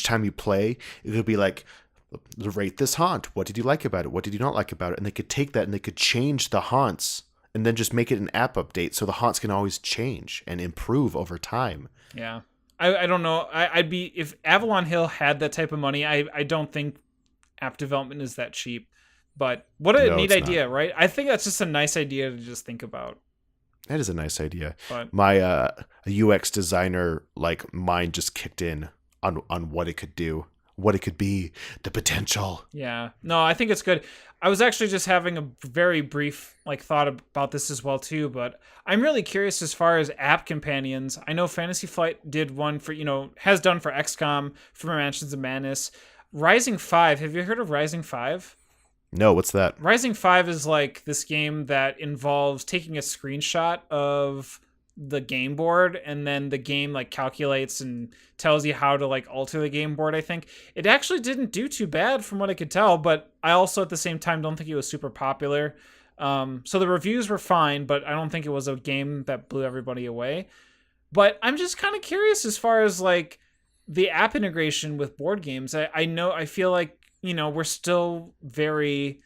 time you play, it'll be like, rate this haunt. What did you like about it? What did you not like about it? And they could take that and they could change the haunts and then just make it an app update, so the haunts can always change and improve over time. Yeah. I don't know. I'd be, if Avalon Hill had that type of money, I don't think app development is that cheap. But what a neat idea, right? I think that's just a nice idea to just think about. That is a nice idea. But my UX designer mind just kicked in on what it could do, what it could be, the potential. Yeah. No, I think it's good. I was actually just having a very brief thought about this as well too, but I'm really curious as far as app companions. I know Fantasy Flight did one for, has done for XCOM, for Mansions of Madness. Rising 5, have you heard of Rising 5? No, what's that? Rising 5 is like this game that involves taking a screenshot of the game board, and then the game like calculates and tells you how to like alter the game board. I think it actually didn't do too bad from what I could tell, but I also at the same time don't think it was super popular. So the reviews were fine, but I don't think it was a game that blew everybody away. But I'm just kind of curious as far as like the app integration with board games. I know, I feel like, we're still very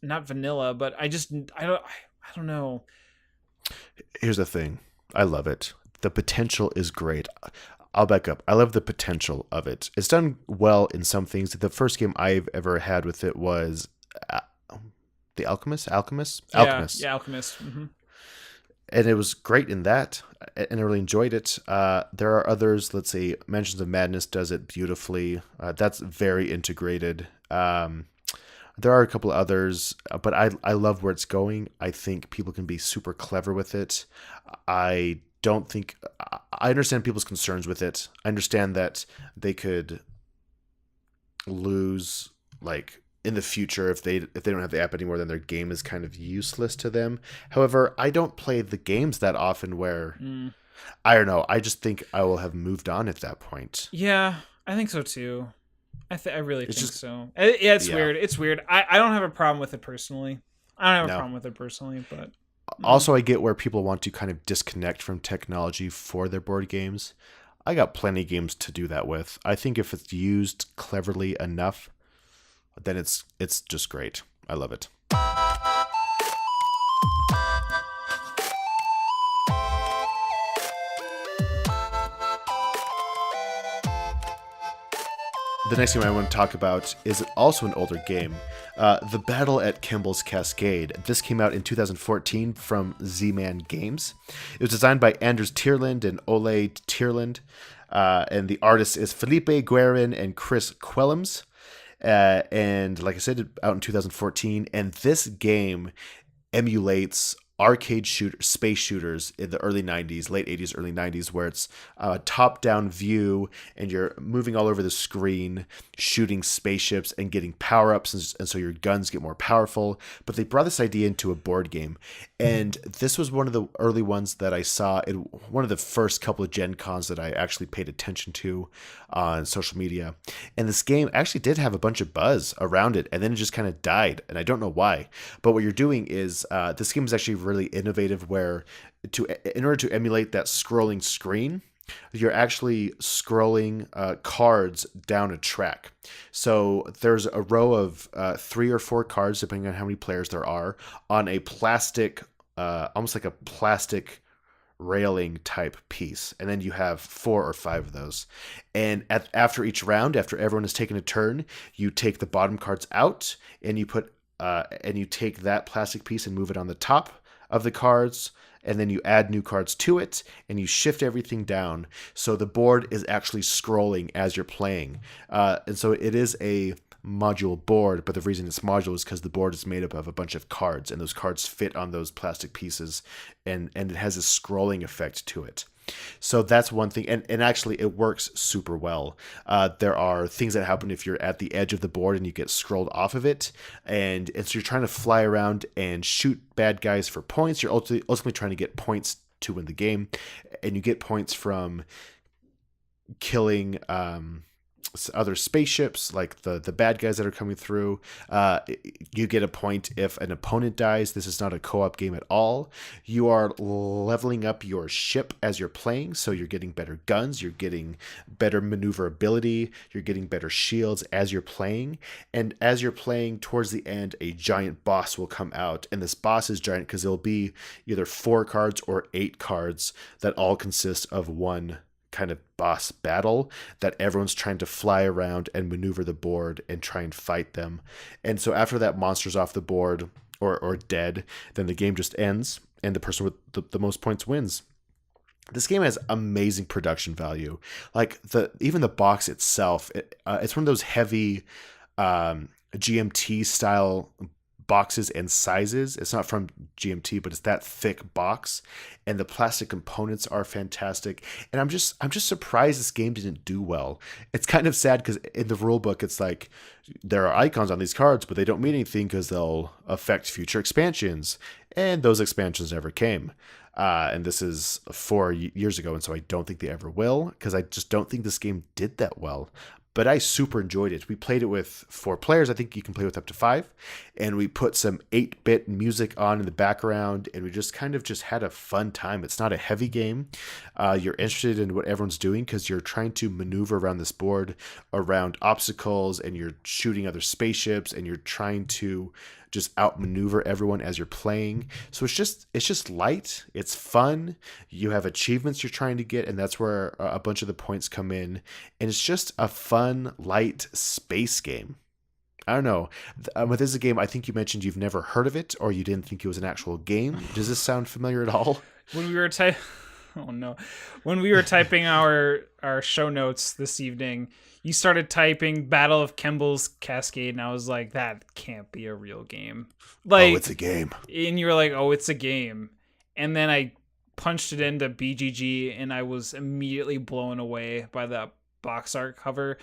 not vanilla, but I don't know. Here's the thing. I love it. The potential is great. I'll back up. I love the potential of it. It's done well in some things. The first game I've ever had with it was The Alchemist? Alchemist. Yeah, Alchemist. And it was great in that, and I really enjoyed it. There are others. Let's see, Mansions of Madness does it beautifully. That's very integrated. There are a couple of others, but I love where it's going. I think people can be super clever with it. I don't think I understand people's concerns with it. I understand that they could lose, like, in the future if they don't have the app anymore, then their game is kind of useless to them. However, I don't play the games that often where I don't know. I just think I will have moved on at that point. Yeah, I think so too. I really think so. Yeah, it's weird. It's weird. I don't have a problem with it personally. But Also, I get where people want to kind of disconnect from technology for their board games. I got plenty of games to do that with. I think if it's used cleverly enough, then it's just great. I love it. The next game I want to talk about is also an older game, The Battle at Kemble's Cascade. This came out in 2014 from Z-Man Games. It was designed by Anders Tierland and Ole Tierland, and the artist is Felipe Guerin and Chris Quellams. And like I said, out in 2014, and this game emulates arcade space shooters in the early 90s, late 80s, early 90s, where it's a top-down view and you're moving all over the screen, shooting spaceships and getting power-ups, and so your guns get more powerful. But they brought this idea into a board game, and this was one of the early ones that I saw in one of the first couple of Gen Cons that I actually paid attention to on social media. And this game actually did have a bunch of buzz around it, and then it just kind of died, and I don't know why. But what you're doing is this game is actually really innovative, where in order to emulate that scrolling screen, you're actually scrolling cards down a track. So there's a row of 3 or 4 cards, depending on how many players there are, on a plastic, almost like a plastic railing type piece, and then you have 4 or 5 of those. And after each round, after everyone has taken a turn, you take the bottom cards out, and you put and you take that plastic piece and move it on the top of the cards, and then you add new cards to it, and you shift everything down, so the board is actually scrolling as you're playing. And so it is a module board, but the reason it's modular is because the board is made up of a bunch of cards, and those cards fit on those plastic pieces, and it has a scrolling effect to it. So that's one thing, and actually it works super well. There are things that happen if you're at the edge of the board and you get scrolled off of it, and so you're trying to fly around and shoot bad guys for points. You're ultimately trying to get points to win the game, and you get points from killing other spaceships, like the bad guys that are coming through. You get a point if an opponent dies. This is not a co-op game at all. You are leveling up your ship as you're playing, so you're getting better guns, you're getting better maneuverability, you're getting better shields as you're playing. And as you're playing, towards the end, a giant boss will come out, and this boss is giant because it'll be either 4 cards or 8 cards that all consist of one kind of boss battle that everyone's trying to fly around and maneuver the board and try and fight them. And so after that monster's off the board or dead, then the game just ends, and the person with the most points wins. This game has amazing production value. Like even the box itself, it's one of those heavy GMT style boxes and sizes. It's not from GMT, but it's that thick box, and the plastic components are fantastic. And I'm just surprised this game didn't do well. It's kind of sad because in the rule book, it's like there are icons on these cards, but they don't mean anything because they'll affect future expansions, and those expansions never came. And this is 4 years ago, and so I don't think they ever will, because I just don't think this game did that well. But I super enjoyed it. We played it with 4 players. I think you can play with up to 5. And we put some 8-bit music on in the background, and we just kind of just had a fun time. It's not a heavy game. You're interested in what everyone's doing because you're trying to maneuver around this board, around obstacles, and you're shooting other spaceships, and you're trying to just outmaneuver everyone as you're playing. So it's just light. It's fun. You have achievements you're trying to get, and that's where a bunch of the points come in. And it's just a fun, light space game. I don't know. But this is a game I think you mentioned you've never heard of it, or you didn't think it was an actual game. Does this sound familiar at all? When we were when we were typing our show notes this evening, you started typing Battle of Kemble's Cascade, and I was like, that can't be a real game. Like, it's a game. And you were like, oh, it's a game. And then I punched it into BGG, and I was immediately blown away by that box art cover.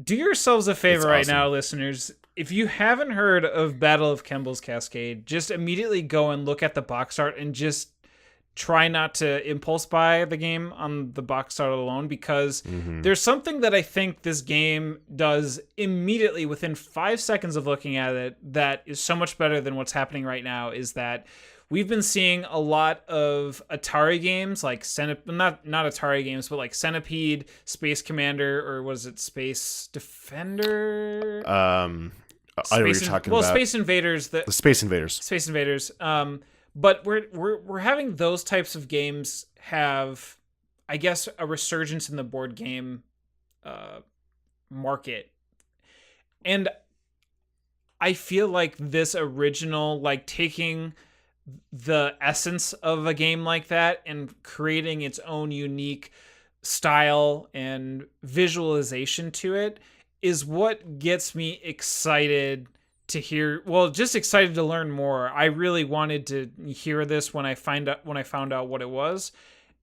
Do yourselves a favor right now, listeners. If you haven't heard of Battle of Kemble's Cascade, just immediately go and look at the box art and just try not to impulse buy the game on the box art alone, because there's something that I think this game does immediately within 5 seconds of looking at it that is so much better than what's happening right now. Is that we've been seeing a lot of Atari games, like not Atari games, but like Centipede, Space Commander, or was it Space Defender? I know what you're talking about. Space Invaders. The Space Invaders. Space Invaders. But we're having those types of games have, I guess, a resurgence in the board game market. And I feel like this original, like taking the essence of a game like that and creating its own unique style and visualization to it is what gets me excited to hear. Well, just excited to learn more. I really wanted to hear this when I found out what it was,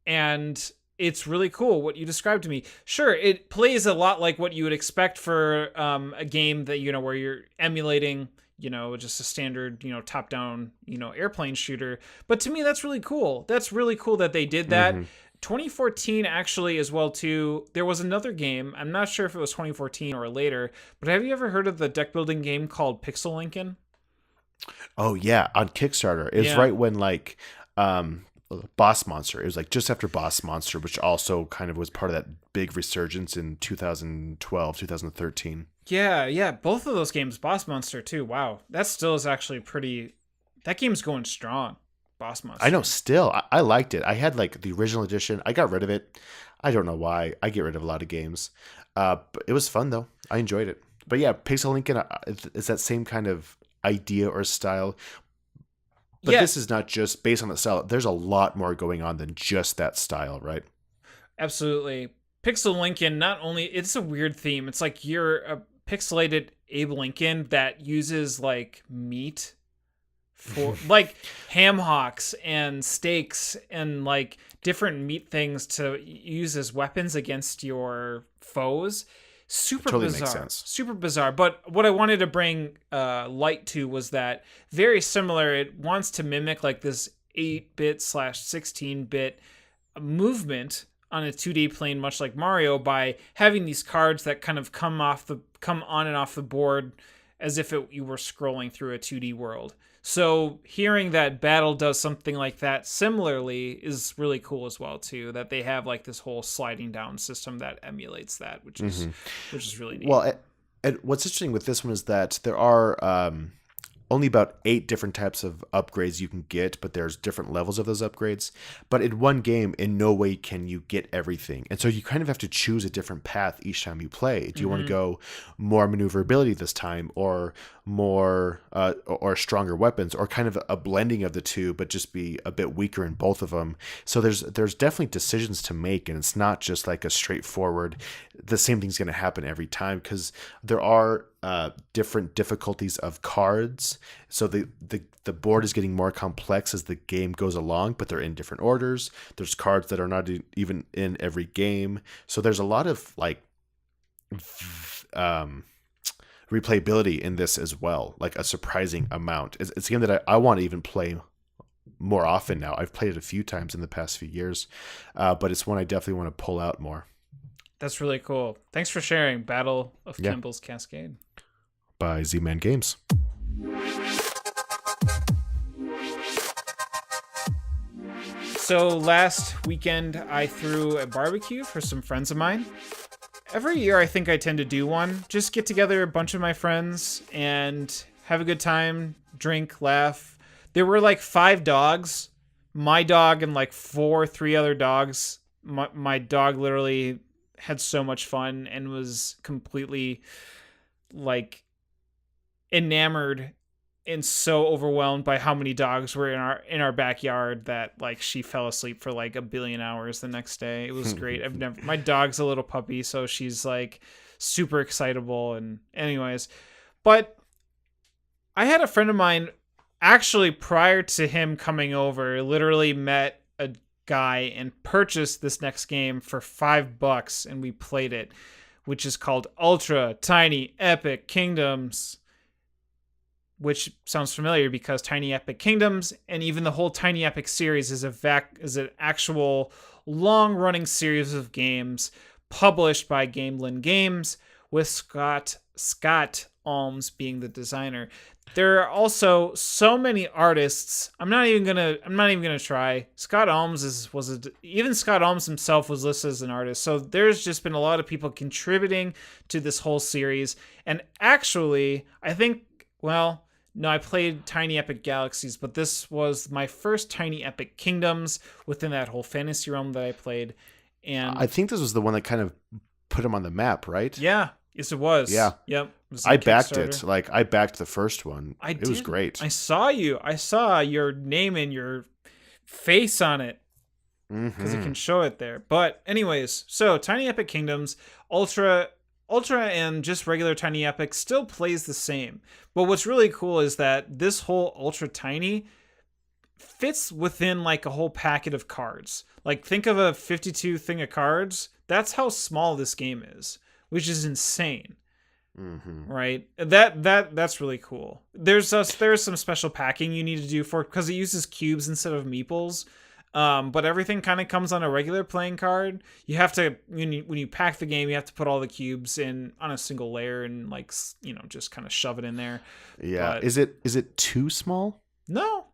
and it's really cool what you described to me. Sure, it plays a lot like what you would expect for a game that, you know, where you're emulating, you know, just a standard, you know, top-down, you know, airplane shooter. But to me, that's really cool. That's really cool that they did that. 2014 actually as well too. There was another game. I'm not sure if it was 2014 or later, but have you ever heard of the deck building game called Pixel Lincoln? Oh yeah, on Kickstarter. It was right when like Boss Monster. It was like just after Boss Monster, which also kind of was part of that big resurgence in 2012, 2013. Yeah, both of those games, Boss Monster too. Wow, that still is actually pretty. That game's going strong. Boss Monster. I know, still. I liked it. I had like the original edition. I got rid of it. I don't know why. I get rid of a lot of games. But it was fun though. I enjoyed it. But yeah, Pixel Lincoln is that same kind of idea or style. But this is not just based on the style. There's a lot more going on than just that style, right? Absolutely. Pixel Lincoln, not only, it's a weird theme. It's like you're a pixelated Abe Lincoln that uses like meat for like ham hocks and steaks and like different meat things to use as weapons against your foes. Super totally bizarre. Makes sense. Super bizarre. But what I wanted to bring light to was that very similar. It wants to mimic like this 8-bit/16-bit movement on a 2D plane, much like Mario, by having these cards that kind of come on and off the board as if you were scrolling through a 2D world. So hearing that Battle does something like that similarly is really cool as well too. That they have like this whole sliding down system that emulates that, which is really neat. Well, and what's interesting with this one is that there are only about 8 different types of upgrades you can get, but there's different levels of those upgrades. But in one game, in no way can you get everything. And so you kind of have to choose a different path each time you play. Do you want to go more maneuverability this time, or more or stronger weapons, or kind of a blending of the two, but just be a bit weaker in both of them? So there's definitely decisions to make, and it's not just like a straightforward, the same thing's going to happen every time, because there are different difficulties of cards. So the board is getting more complex as the game goes along, but they're in different orders. There's cards that are not even in every game. So there's a lot of like replayability in this as well, like a surprising amount. It's a game that I want to even play more often now. I've played it a few times in the past few years, but it's one I definitely want to pull out more. That's really cool. Thanks for sharing Battle of Kemble's Cascade. By Z-Man Games. So last weekend I threw a barbecue for some friends of mine. Every year I think I tend to do one. Just get together a bunch of my friends and have a good time, drink, laugh. There were like 5 dogs. My dog and like 3 other dogs. My dog literally had so much fun and was completely like enamored and so overwhelmed by how many dogs were in our backyard that like she fell asleep for like a billion hours the next day. It was great. My dog's a little puppy, so she's like super excitable. And anyways, but I had a friend of mine actually prior to him coming over, literally met a guy and purchased this next game for $5, and we played it, which is called Ultra Tiny Epic Kingdoms, which sounds familiar because Tiny Epic Kingdoms and even the whole Tiny Epic series is an actual long-running series of games published by Kemble Games, with Scott Alms being the designer. There are also so many artists. I'm not even gonna try. Scott Alms even Scott Alms himself was listed as an artist. So there's just been a lot of people contributing to this whole series. And actually, I think, well, no, I played Tiny Epic Galaxies, but this was my first Tiny Epic Kingdoms within that whole fantasy realm that I played. And I think this was the one that kind of put him on the map, right? Yeah. Yes, it was. Yeah. Yep. I backed it. Like, I backed the first one. It was great. I saw you. I saw your name and your face on it because it can show it there. But anyways, so Tiny Epic Kingdoms, Ultra, and just regular Tiny Epic still plays the same. But what's really cool is that this whole Ultra Tiny fits within like a whole packet of cards. Like, think of a 52 thing of cards. That's how small this game is, which is insane. Right? That's really cool. There's some special packing you need to do for it because it uses cubes instead of meeples. But everything kind of comes on a regular playing card. You have to, when you pack the game, you have to put all the cubes in on a single layer and like, just kind of shove it in there. Yeah. But Is it too small? no,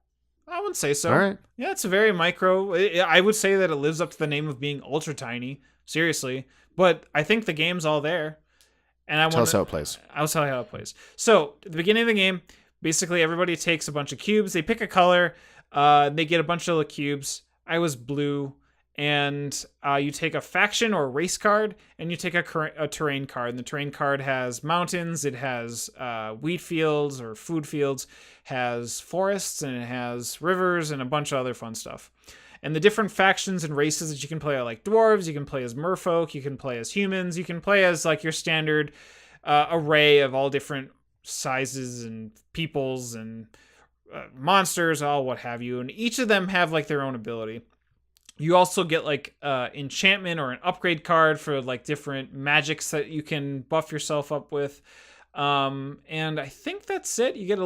I wouldn't say so. All right. Yeah, it's a very micro. I would say that it lives up to the name of being ultra tiny. Seriously. But I think the game's all there. And Tell us how it plays. I'll tell you how it plays. So, at the beginning of the game, basically everybody takes a bunch of cubes. They pick a color. They get a bunch of the cubes. I was blue. And you take a faction or race card, and you take a terrain card. And the terrain card has mountains. It has wheat fields or food fields. Has forests, and it has rivers, and a bunch of other fun stuff. And the different factions and races that you can play are like dwarves, you can play as merfolk, you can play as humans, you can play as like your standard array of all different sizes and peoples and monsters, all what have you. And each of them have like their own ability. You also get like enchantment or an upgrade card for like different magics that you can buff yourself up with. And I think that's it. You get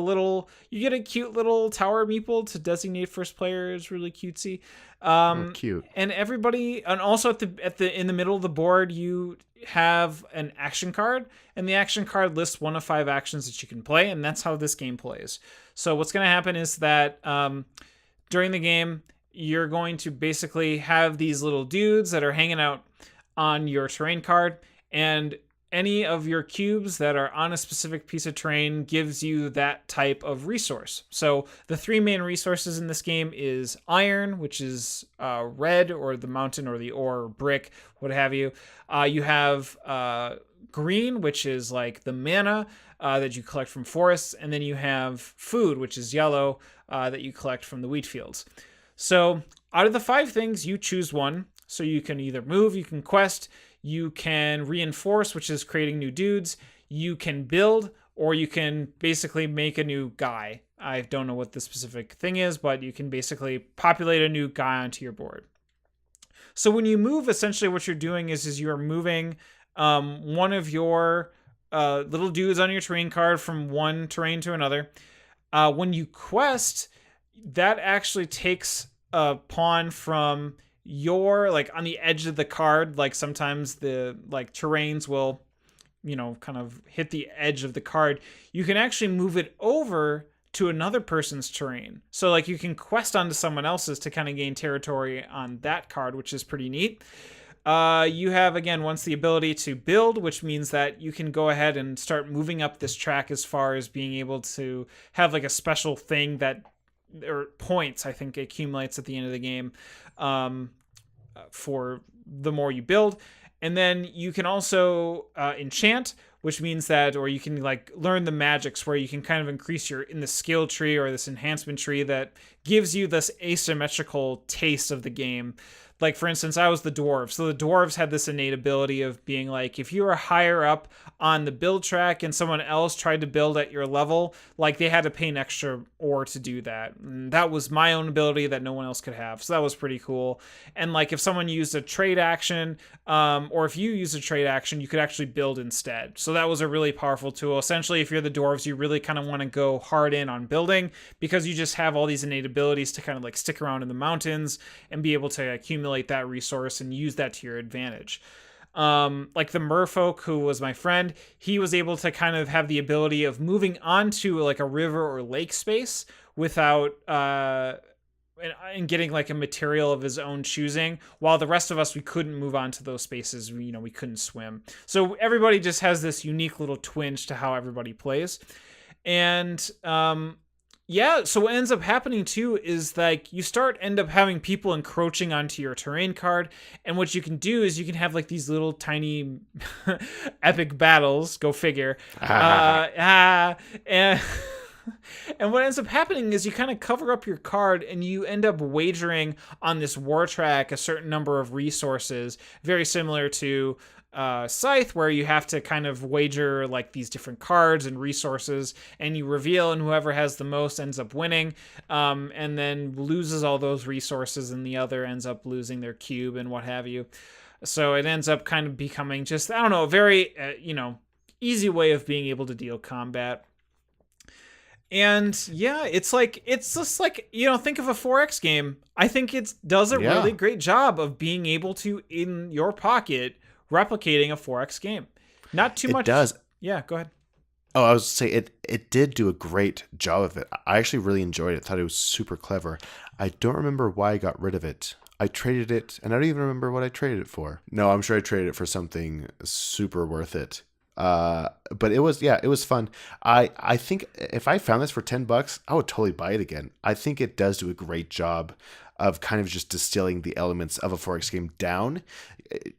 a cute little tower meeple to designate first player. Is really cutesy. Cute. And everybody, and also in the middle of the board, you have an action card, and the action card lists 1 of 5 actions that you can play, and that's how this game plays. So what's going to happen is that during the game, you're going to basically have these little dudes that are hanging out on your terrain card, and any of your cubes that are on a specific piece of terrain gives you that type of resource. So the 3 main resources in this game is iron, which is red, or the mountain, or the ore, or brick, what have you. You have green, which is like the mana that you collect from forests. And then you have food, which is yellow, that you collect from the wheat fields. So out of the 5 things, you choose one. So you can either move, you can quest, you can reinforce, which is creating new dudes. you can build, or you can basically make a new guy. I don't know what the specific thing is, but you can basically populate a new guy onto your board. So when you move, essentially what you're doing is you're moving one of your little dudes on your terrain card from one terrain to another. When you quest, that actually takes a pawn from your, like, on the edge of the card. Like sometimes the like terrains will, kind of hit the edge of the card. You can actually move it over to another person's terrain. So like you can quest onto someone else's to kind of gain territory on that card, which is pretty neat. You have, again, once the ability to build, which means that you can go ahead and start moving up this track as far as being able to have like a special thing that, or points, I think, accumulates at the end of the game for the more you build. And then you can also enchant, which means that, or you can like learn the magics where you can kind of increase in the skill tree or this enhancement tree that gives you this asymmetrical taste of the game. Like, for instance, I was the dwarves. So the dwarves had this innate ability of being like, if you were higher up on the build track and someone else tried to build at your level, like they had to pay an extra ore to do that. And that was my own ability that no one else could have. So that was pretty cool. And like if someone used a trade action, or if you use a trade action, you could actually build instead. So that was a really powerful tool. Essentially, if you're the dwarves, you really kind of want to go hard in on building because you just have all these innate abilities to kind of like stick around in the mountains and be able to accumulate that resource and use that to your advantage. Like the merfolk, who was my friend, he was able to kind of have the ability of moving onto like a river or lake space without and getting like a material of his own choosing, while the rest of us, we couldn't move on to those spaces. We couldn't swim. So everybody just has this unique little twinge to how everybody plays. And yeah, so what ends up happening too is like you end up having people encroaching onto your terrain card, and what you can do is you can have like these little tiny epic battles. Go figure. And and what ends up happening is you kind of cover up your card and you end up wagering on this war track a certain number of resources, very similar to Scythe, where you have to kind of wager like these different cards and resources, and you reveal, and whoever has the most ends up winning, and then loses all those resources, and the other ends up losing their cube and what have you. So it ends up kind of becoming just, I don't know, a very easy way of being able to deal combat. And yeah, it's just like, think of a 4X game. I think it does a really great job of being able to, in your pocket, replicating a 4X game. Not too much. It does. Yeah, go ahead. Oh, I was saying it did do a great job of it. I actually really enjoyed it. Thought it was super clever. I don't remember why I got rid of it. I traded it, and I don't even remember what I traded it for. No, I'm sure I traded it for something super worth it. But it was fun. I think if I found this for $10, I would totally buy it again. I think it does do a great job of kind of just distilling the elements of a 4X game down.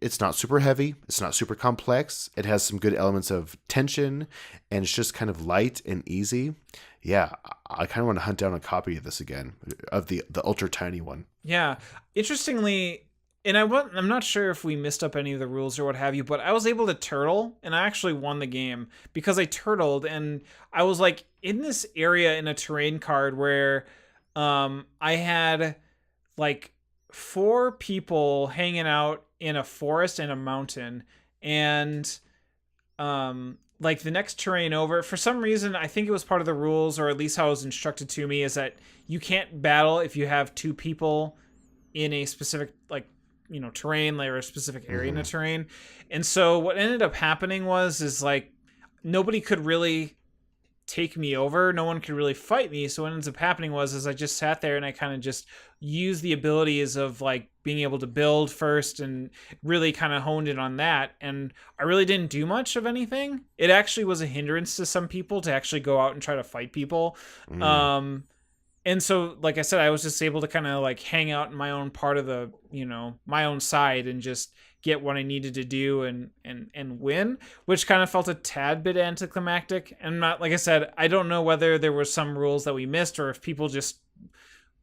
It's not super heavy. It's not super complex. It has some good elements of tension, and it's just kind of light and easy. Yeah, I kind of want to hunt down a copy of this again, of the ultra tiny one. Yeah. Interestingly, and I'm not sure if we missed up any of the rules or what have you, but I was able to turtle, and I actually won the game because I turtled, and I was like in this area in a terrain card where I had like 4 people hanging out in a forest and a mountain, and like the next terrain over, for some reason, I think it was part of the rules, or at least how it was instructed to me, is that you can't battle if you have 2 people in a specific terrain, like, or a specific area in a terrain. And so what ended up happening is like nobody could really take me over. No one could really fight me. So what ends up happening is I just sat there and I kind of just used the abilities of like being able to build first and really kind of honed in on that. And I really didn't do much of anything. It actually was a hindrance to some people to actually go out and try to fight people. And so, like I said, I was just able to kind of like hang out in my own part of the, my own side and just get what I needed to do and win, which kind of felt a tad bit anticlimactic. And not, like I said, I don't know whether there were some rules that we missed or if people just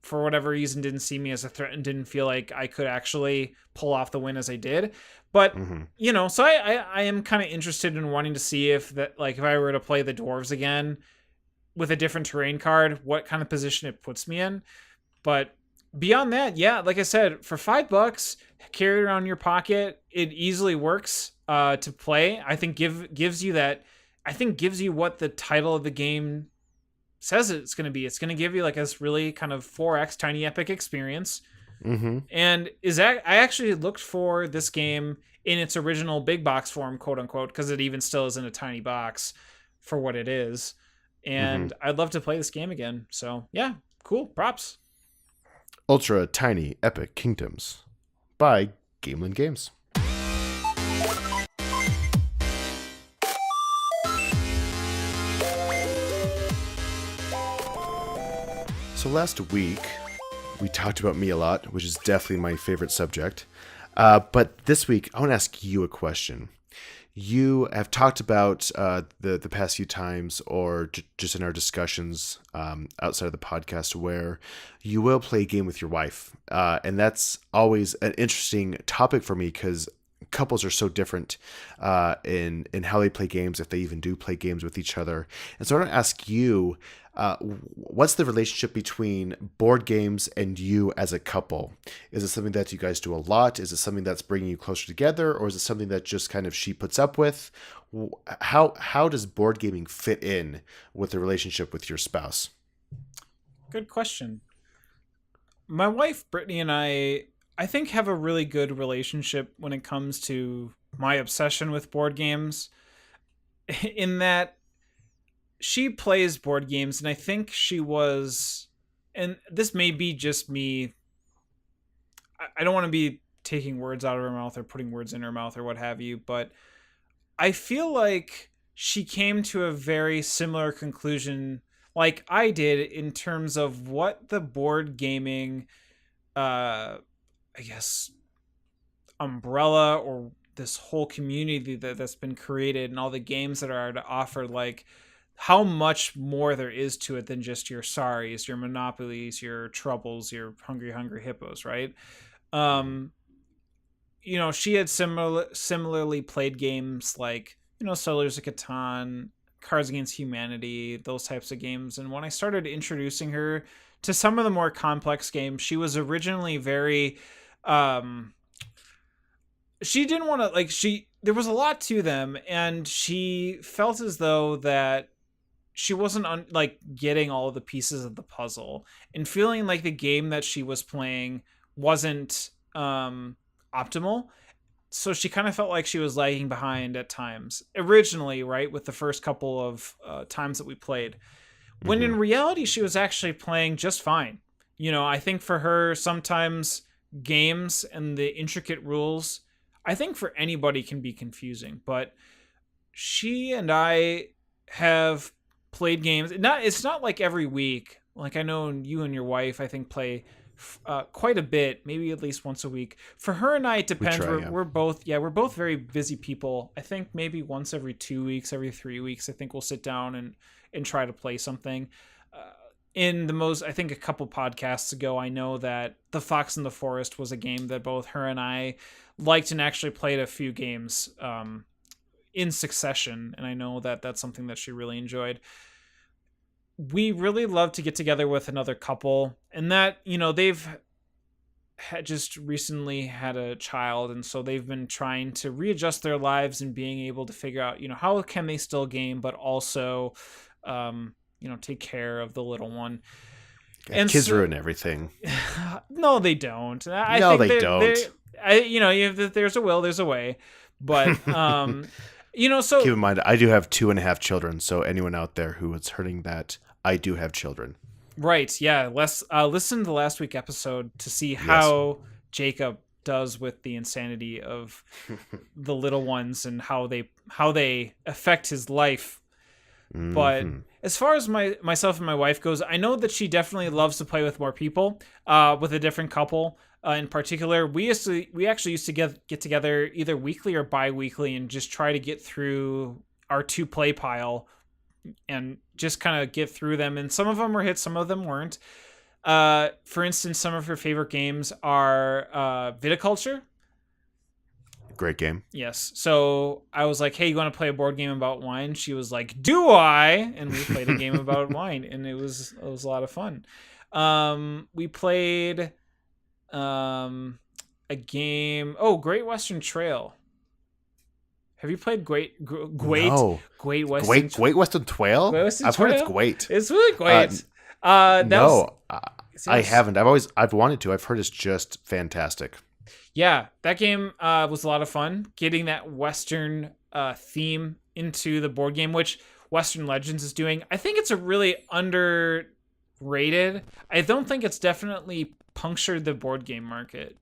for whatever reason didn't see me as a threat and didn't feel like I could actually pull off the win as I did. But so I am kind of interested in wanting to see if that, like, if I were to play the dwarves again with a different terrain card, what kind of position it puts me in. But beyond that, yeah, like I said, for $5, carry it around in your pocket. It easily works to play. I think gives you that. I think gives you what the title of the game says it's going to be. It's going to give you like this really kind of 4X tiny epic experience. And I actually looked for this game in its original big box form, quote unquote, because it even still is in a tiny box for what it is. And I'd love to play this game again. So yeah, cool. Props. Ultra Tiny Epic Kingdoms by Gamelin Games. So last week, we talked about me a lot, which is definitely my favorite subject. But this week, I want to ask you a question. You have talked about the past few times, or just in our discussions outside of the podcast, where you will play a game with your wife. And that's always an interesting topic for me because couples are so different in how they play games, if they even do play games with each other. And so I want to ask you, what's the relationship between board games and you as a couple? Is it something that you guys do a lot? Is it something that's bringing you closer together? Or is it something that just kind of she puts up with? How does board gaming fit in with the relationship with your spouse? Good question. My wife, Brittany, and I think have a really good relationship when it comes to my obsession with board games, in that she plays board games, and I think she was, and this may be just me, I don't want to be taking words out of her mouth or putting words in her mouth or what have you, but I feel like she came to a very similar conclusion like I did in terms of what the board gaming, I guess, umbrella, or this whole community that's been created and all the games that are to offer, like how much more there is to it than just your Saris, your Monopolies, your Troubles, your Hungry Hippos, right? She had similarly played games like, Settlers of Catan, Cards Against Humanity, those types of games. And when I started introducing her to some of the more complex games, she was originally very, she didn't want to, there was a lot to them, and she felt as though that she wasn't getting all of the pieces of the puzzle, and feeling like the game that she was playing wasn't optimal. So she kind of felt like she was lagging behind at times originally, right? With the first couple of times that we played, when in reality, she was actually playing just fine. I think for her, sometimes games and the intricate rules, I think for anybody can be confusing, but she and I have played games. It's not like every week. Like I know you and your wife, I think, play quite a bit, maybe at least once a week. For her and I, it depends. We're both very busy people. I think maybe once every 2 weeks, every 3 weeks, I think we'll sit down and try to play something. I think a couple podcasts ago, I know that The Fox and the Forest was a game that both her and I liked and actually played a few games in succession. And I know that that's something that she really enjoyed. We really love to get together with another couple, and that, they've just recently had a child. And so they've been trying to readjust their lives and being able to figure out, how can they still game, but also, take care of the little one. Yeah, and kids ruin everything. No, they don't. They don't. There's a will, there's a way. But, so keep in mind, I do have 2.5 children. So anyone out there who is hurting that, I do have children. Right. Yeah. Listen to the last week episode to see how Jacob does with the insanity of the little ones and how they affect his life. But as far as myself and my wife goes, I know that she definitely loves to play with more people, with a different couple. In particular, we actually used to get together either weekly or bi-weekly and just try to get through our 2-play pile and just kind of get through them. And some of them were hits, some of them weren't. For instance, some of her favorite games are Viticulture. Great game. Yes. So I was like, "Hey, you want to play a board game about wine?" She was like, "Do I?" And we played a game about wine, and it was a lot of fun. We played a game. Oh, Great Western Trail. Have you played No. Great Western Great Western Trail? Great Western I've heard it's Trail? great. It's really great. That was No, I haven't. I've wanted to. I've heard it's just fantastic. Yeah, that game was a lot of fun. Getting that Western theme into the board game, which Western Legends is doing. I think it's a really underrated. I don't think it's definitely punctured the board game market.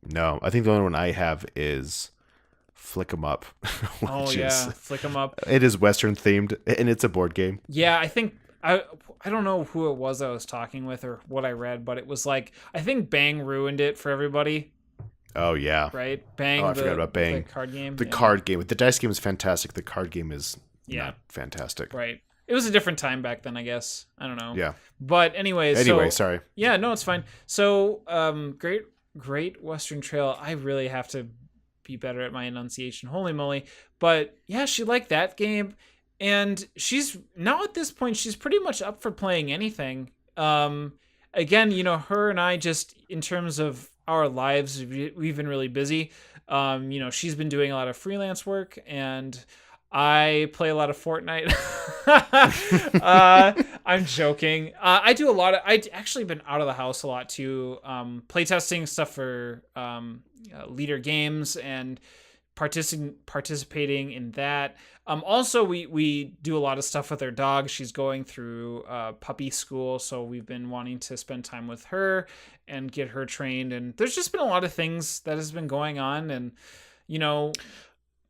No, I think the only one I have is Flick 'em Up. Oh yeah, Flick 'em Up. It is Western themed, and it's a board game. Yeah, I think I don't know who it was I was talking with or what I read, but it was like I think Bang ruined it for everybody. Oh yeah, Right? Bang. I forgot about Bang. The card game. The card game. The dice game is fantastic. The card game is Yeah. not fantastic. Right. It was a different time back then, I guess. I don't know. Yeah. But anyways. Anyway, so, sorry. Yeah, no, it's fine. So, Great Western Trail. I really have to be better at my enunciation. Holy moly. But yeah, she liked that game. And she's now at this point, she's pretty much up for playing anything. Again, her and I just, in terms of our lives, we've been really busy. She's been doing a lot of freelance work, and I play a lot of Fortnite. I'm joking. I do a lot of. I've actually been out of the house a lot too. Playtesting stuff for leader games and participating in that. Also, we do a lot of stuff with our dog. She's going through puppy school, so we've been wanting to spend time with her and get her trained. And there's just been a lot of things that has been going on. And,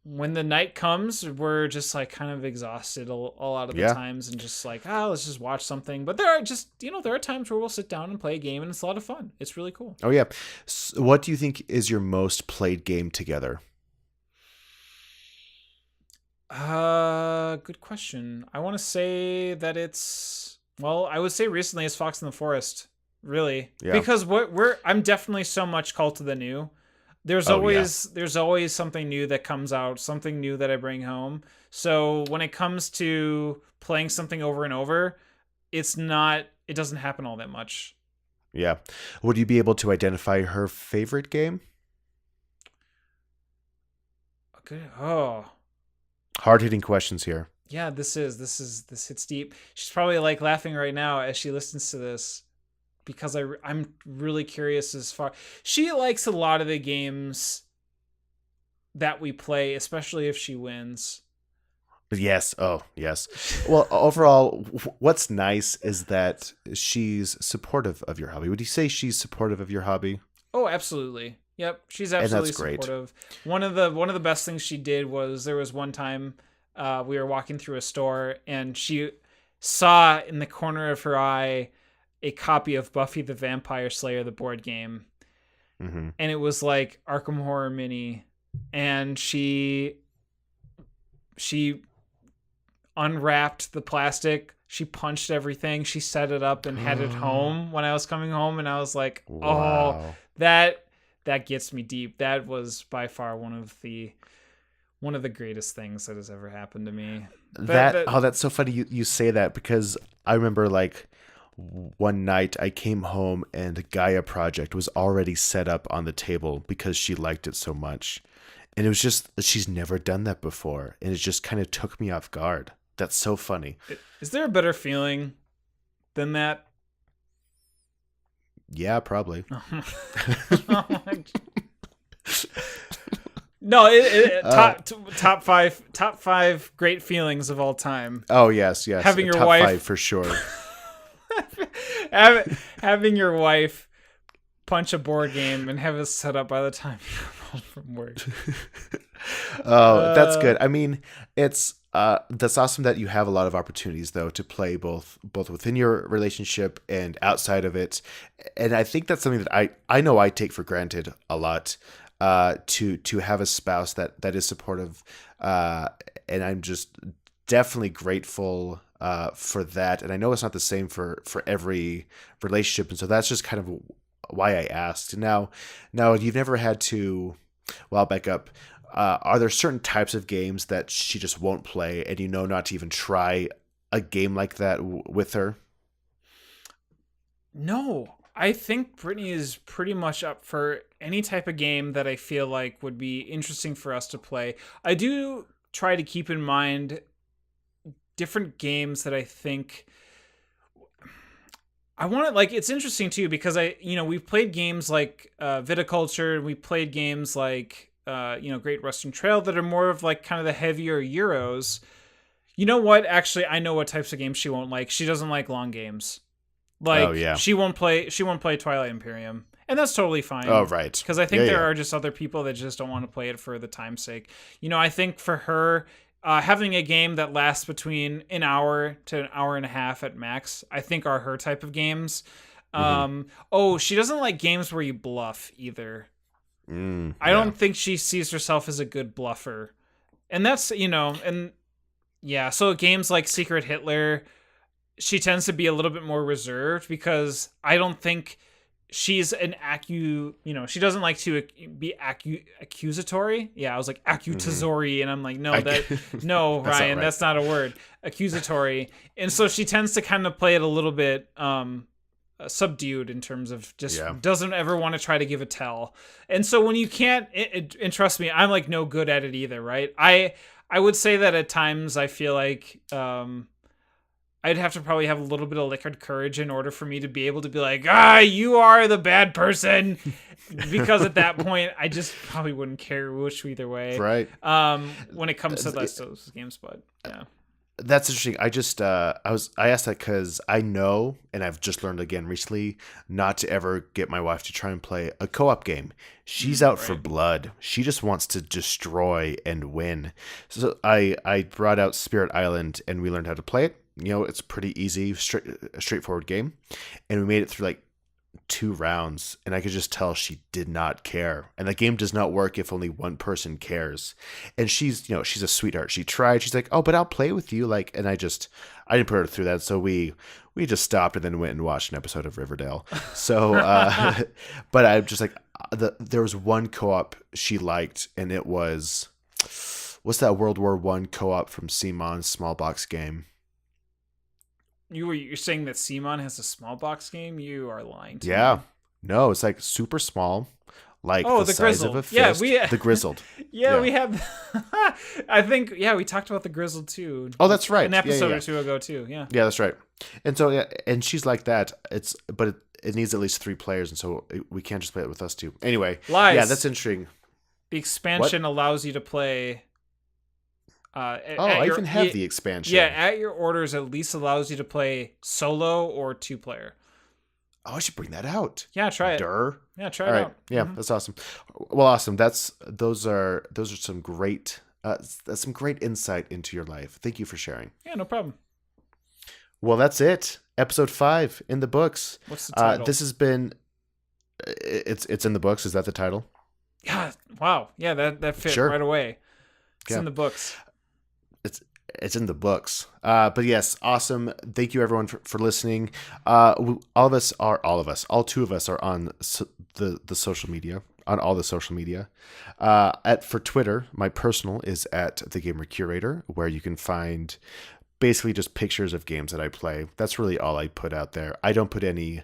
when the night comes, we're just like kind of exhausted a lot of the times and just like, let's just watch something. But there are just, there are times where we'll sit down and play a game, and it's a lot of fun. It's really cool. Oh, yeah. So what do you think is your most played game together? Good question. I want to say that I would say recently it's Fox in the Forest, really. Yeah. Because I'm definitely so much Cult of the New. There's always something new that comes out, something new that I bring home. So when it comes to playing something over and over, it doesn't happen all that much. Yeah. Would you be able to identify her favorite game? Okay. Oh. Hard-hitting questions here. Yeah, this hits deep. She's probably like laughing right now as she listens to this because I'm really curious she likes a lot of the games that we play, especially if she wins. Yes. Oh, yes. Well, overall, what's nice is that she's supportive of your hobby. Would you say she's supportive of your hobby? Oh, absolutely. Yep, she's absolutely supportive. One of the best things she did was there was one time we were walking through a store and she saw in the corner of her eye a copy of Buffy the Vampire Slayer, the board game. Mm-hmm. And it was like Arkham Horror Mini. And she unwrapped the plastic. She punched everything. She set it up and had it home when I was coming home. And I was like, wow. Oh, that gets me deep. That was by far one of the greatest things that has ever happened to me. That's so funny you say that, because I remember like one night I came home and Gaia Project was already set up on the table because she liked it so much. And it was just, she's never done that before. And it just kind of took me off guard. That's so funny. Is there a better feeling than that? Yeah, probably. No, top five great feelings of all time. Oh yes. Having your top wife 5 for sure. having your wife punch a board game and have it set up by the time you come home from work. Oh, that's good. I mean, it's that's awesome that you have a lot of opportunities though to play both within your relationship and outside of it. And I think that's something that I know I take for granted a lot. To have a spouse that is supportive, and I'm just definitely grateful for that, and I know it's not the same for every relationship, and so that's just kind of why I asked. Now you've never had to. Well, I'll back up. Are there certain types of games that she just won't play, and not to even try a game like that with her? No, I think Brittany is pretty much up for any type of game that I feel like would be interesting for us to play. I do try to keep in mind different games that I think I want to like. It's interesting too because we've played games like Viticulture, we played games like Great Western Trail that are more of like kind of the heavier Euros. You know what? Actually, I know what types of games she won't like. She doesn't like long games. Oh Like yeah. she won't play Twilight Imperium. And that's totally fine. Oh right. Because I think Yeah, there yeah. are just other people that just don't want to play it for the time's sake. I think for her, having a game that lasts between an hour to an hour and a half at max, I think are her type of games. She doesn't like games where you bluff either. I don't think she sees herself as a good bluffer. And that's, and yeah, so games like Secret Hitler, she tends to be a little bit more reserved because I don't think she's she doesn't like to be accusatory. Yeah, I was like accusatory, and I'm like, no, no, That's Ryan, not right. that's not a word. Accusatory. And so she tends to kind of play it a little bit subdued in terms of just doesn't ever want to try to give a tell. And so when you can't, and trust me, I'm like no good at it either, right? I would say that at times I feel like I'd have to probably have a little bit of liquid courage in order for me to be able to be like, you are the bad person. Because at that point, I just probably wouldn't care which either way. Right. When it comes to those games, but yeah. That's interesting. I asked that because I know, and I've just learned again recently, not to ever get my wife to try and play a co-op game. She's out for blood. She just wants to destroy and win. So I brought out Spirit Island, and we learned how to play it. It's a pretty easy, straightforward game, and we made it through like 2 rounds, and I could just tell she did not care. And the game does not work if only one person cares. And she's a sweetheart. She tried. She's like, "Oh, but I'll play with you." Like, and I didn't put her through that. So we just stopped and then went and watched an episode of Riverdale. So, but I'm just like, there was one co-op she liked, and it was, what's that World War I co-op from Simon's small box game? You're saying that Simon has a small box game? You are lying to me. Yeah. No, it's like super small. Like the size Grizzled. of a fist. Yeah, The Grizzled. yeah, we have. I think we talked about the Grizzled too. Oh, that's right. An episode Yeah. or two ago too. Yeah. Yeah, that's right. And so and she's like that. But it needs at least 3 players, and so we can't just play it with us 2. Anyway, Lies. Yeah, that's interesting. The expansion allows you to play. I even have the expansion. Yeah, at your orders, at least allows you to play solo or 2-player. Oh, I should bring that out. Yeah, try it. Yeah, try it out. Yeah, that's awesome. Well, awesome. Those are some great that's some great insight into your life. Thank you for sharing. Yeah, no problem. Well, that's it. Episode 5 in the books. What's the title? This has been. It's in the books. Is that the title? Yeah. Wow. Yeah, that fit right away. It's in the books. It's in the books. But yes, awesome. Thank you everyone for listening. All 2 of us are on the social media, on all the social media. For Twitter, my personal is at The Gamer Curator, where you can find basically just pictures of games that I play. That's really all I put out there. I don't put any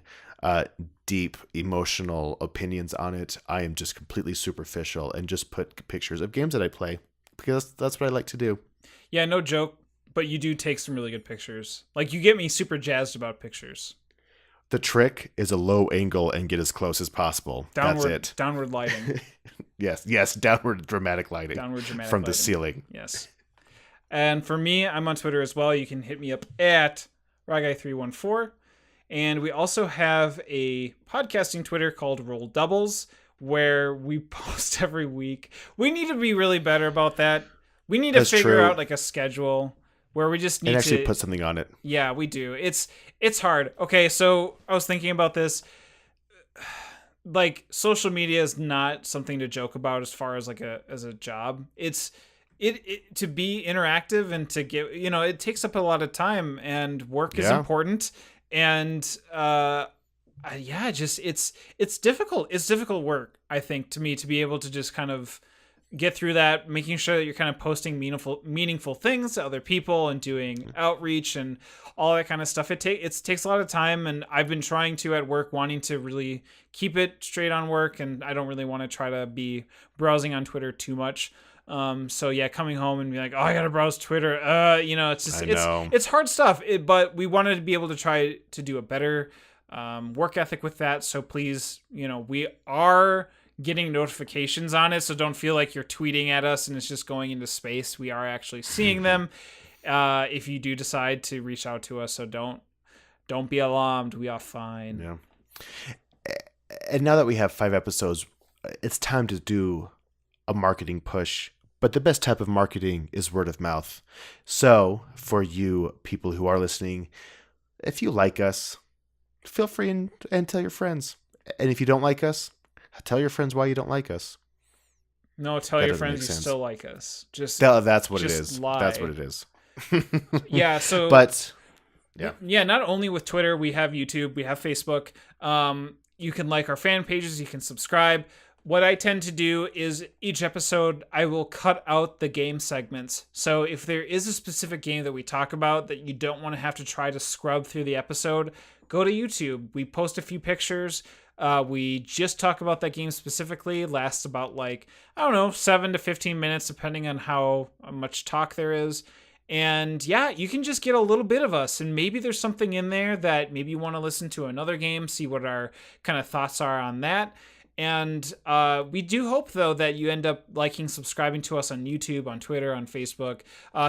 deep emotional opinions on it. I am just completely superficial and just put pictures of games that I play because that's what I like to do. Yeah, no joke, but you do take some really good pictures. Like, you get me super jazzed about pictures. The trick is a low angle and get as close as possible. That's it. Downward lighting. Yes, downward dramatic lighting. From the ceiling. Yes. And for me, I'm on Twitter as well. You can hit me up at Ragai314. And we also have a podcasting Twitter called Roll Doubles, where we post every week. We need to be really better about that. We need to figure out like a schedule where we just need to actually put something on it. Yeah, we do. It's hard. Okay, so I was thinking about this. Like, social media is not something to joke about as far as like as a job. It's it to be interactive and to get, it takes up a lot of time, and work is Yeah. important. And yeah, just it's difficult. It's difficult work, I think, to me, to be able to just kind of get through that, making sure that you're kind of posting meaningful things to other people and doing outreach and all that kind of stuff. It takes a lot of time, and I've been trying to at work, wanting to really keep it straight on work, and I don't really want to try to be browsing on Twitter too much. So yeah, coming home and be like, oh, I gotta browse Twitter. It's just it's hard stuff. But we wanted to be able to try to do a better work ethic with that. So please, we are getting notifications on it, so don't feel like you're tweeting at us and it's just going into space. We are actually seeing them if you do decide to reach out to us, so don't be alarmed. We are fine. Yeah. And now that we have 5 episodes, it's time to do a marketing push. But the best type of marketing is word of mouth. So for you people who are listening, if you like us, feel free and tell your friends. And if you don't like us, tell your friends why you don't like us. No, tell your friends you still like us. That's what it is. Lie. That's what it is. Yeah. So, but yeah. Not only with Twitter, we have YouTube, we have Facebook. You can like our fan pages. You can subscribe. What I tend to do is each episode, I will cut out the game segments. So if there is a specific game that we talk about that you don't want to have to try to scrub through the episode, go to YouTube. We post a few pictures. We just talk about that game specifically. Lasts about 7 to 15 minutes, depending on how much talk there is. And yeah, you can just get a little bit of us, and maybe there's something in there that maybe you want to listen to another game, see what our kind of thoughts are on that. And we do hope, though, that you end up liking, subscribing to us on YouTube, on Twitter, on Facebook,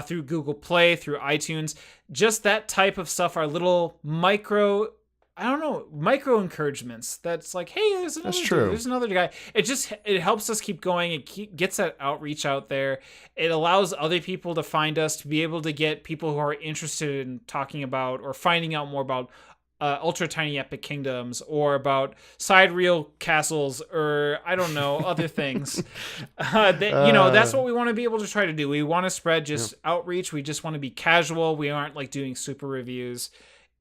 through Google Play, through iTunes. Just that type of stuff, our little micro encouragements. That's like, hey, there's another dude, there's another guy. It helps us keep going. It gets that outreach out there. It allows other people to find us, to be able to get people who are interested in talking about or finding out more about ultra tiny epic kingdoms, or about sidereal castles, or I don't know, other things. That's what we want to be able to try to do. We want to spread just outreach. We just want to be casual. We aren't doing super reviews.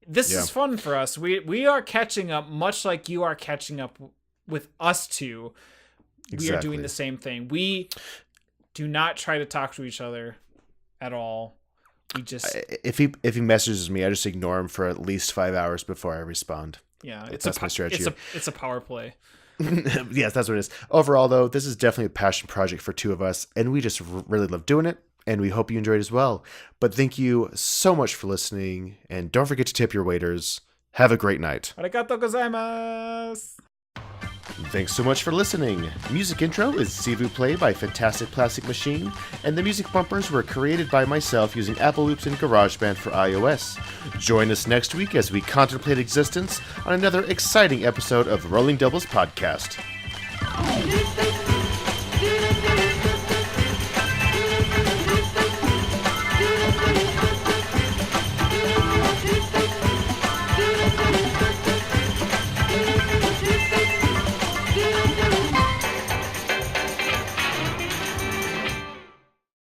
This is fun for us. We are catching up, much like you are catching up with us two. Exactly. We are doing the same thing. We do not try to talk to each other at all. We just if he messages me, I just ignore him for at least 5 hours before I respond. Yeah, that's my strategy. It's a power play. Yes, that's what it is. Overall, though, this is definitely a passion project for two of us, and we just really love doing it. And we hope you enjoyed as well. But thank you so much for listening. And don't forget to tip your waiters. Have a great night. Arigatou gozaimasu. Thanks so much for listening. Music intro is Sivu Play by Fantastic Plastic Machine. And the music bumpers were created by myself using Apple Loops and GarageBand for iOS. Join us next week as we contemplate existence on another exciting episode of Rolling Doubles Podcast.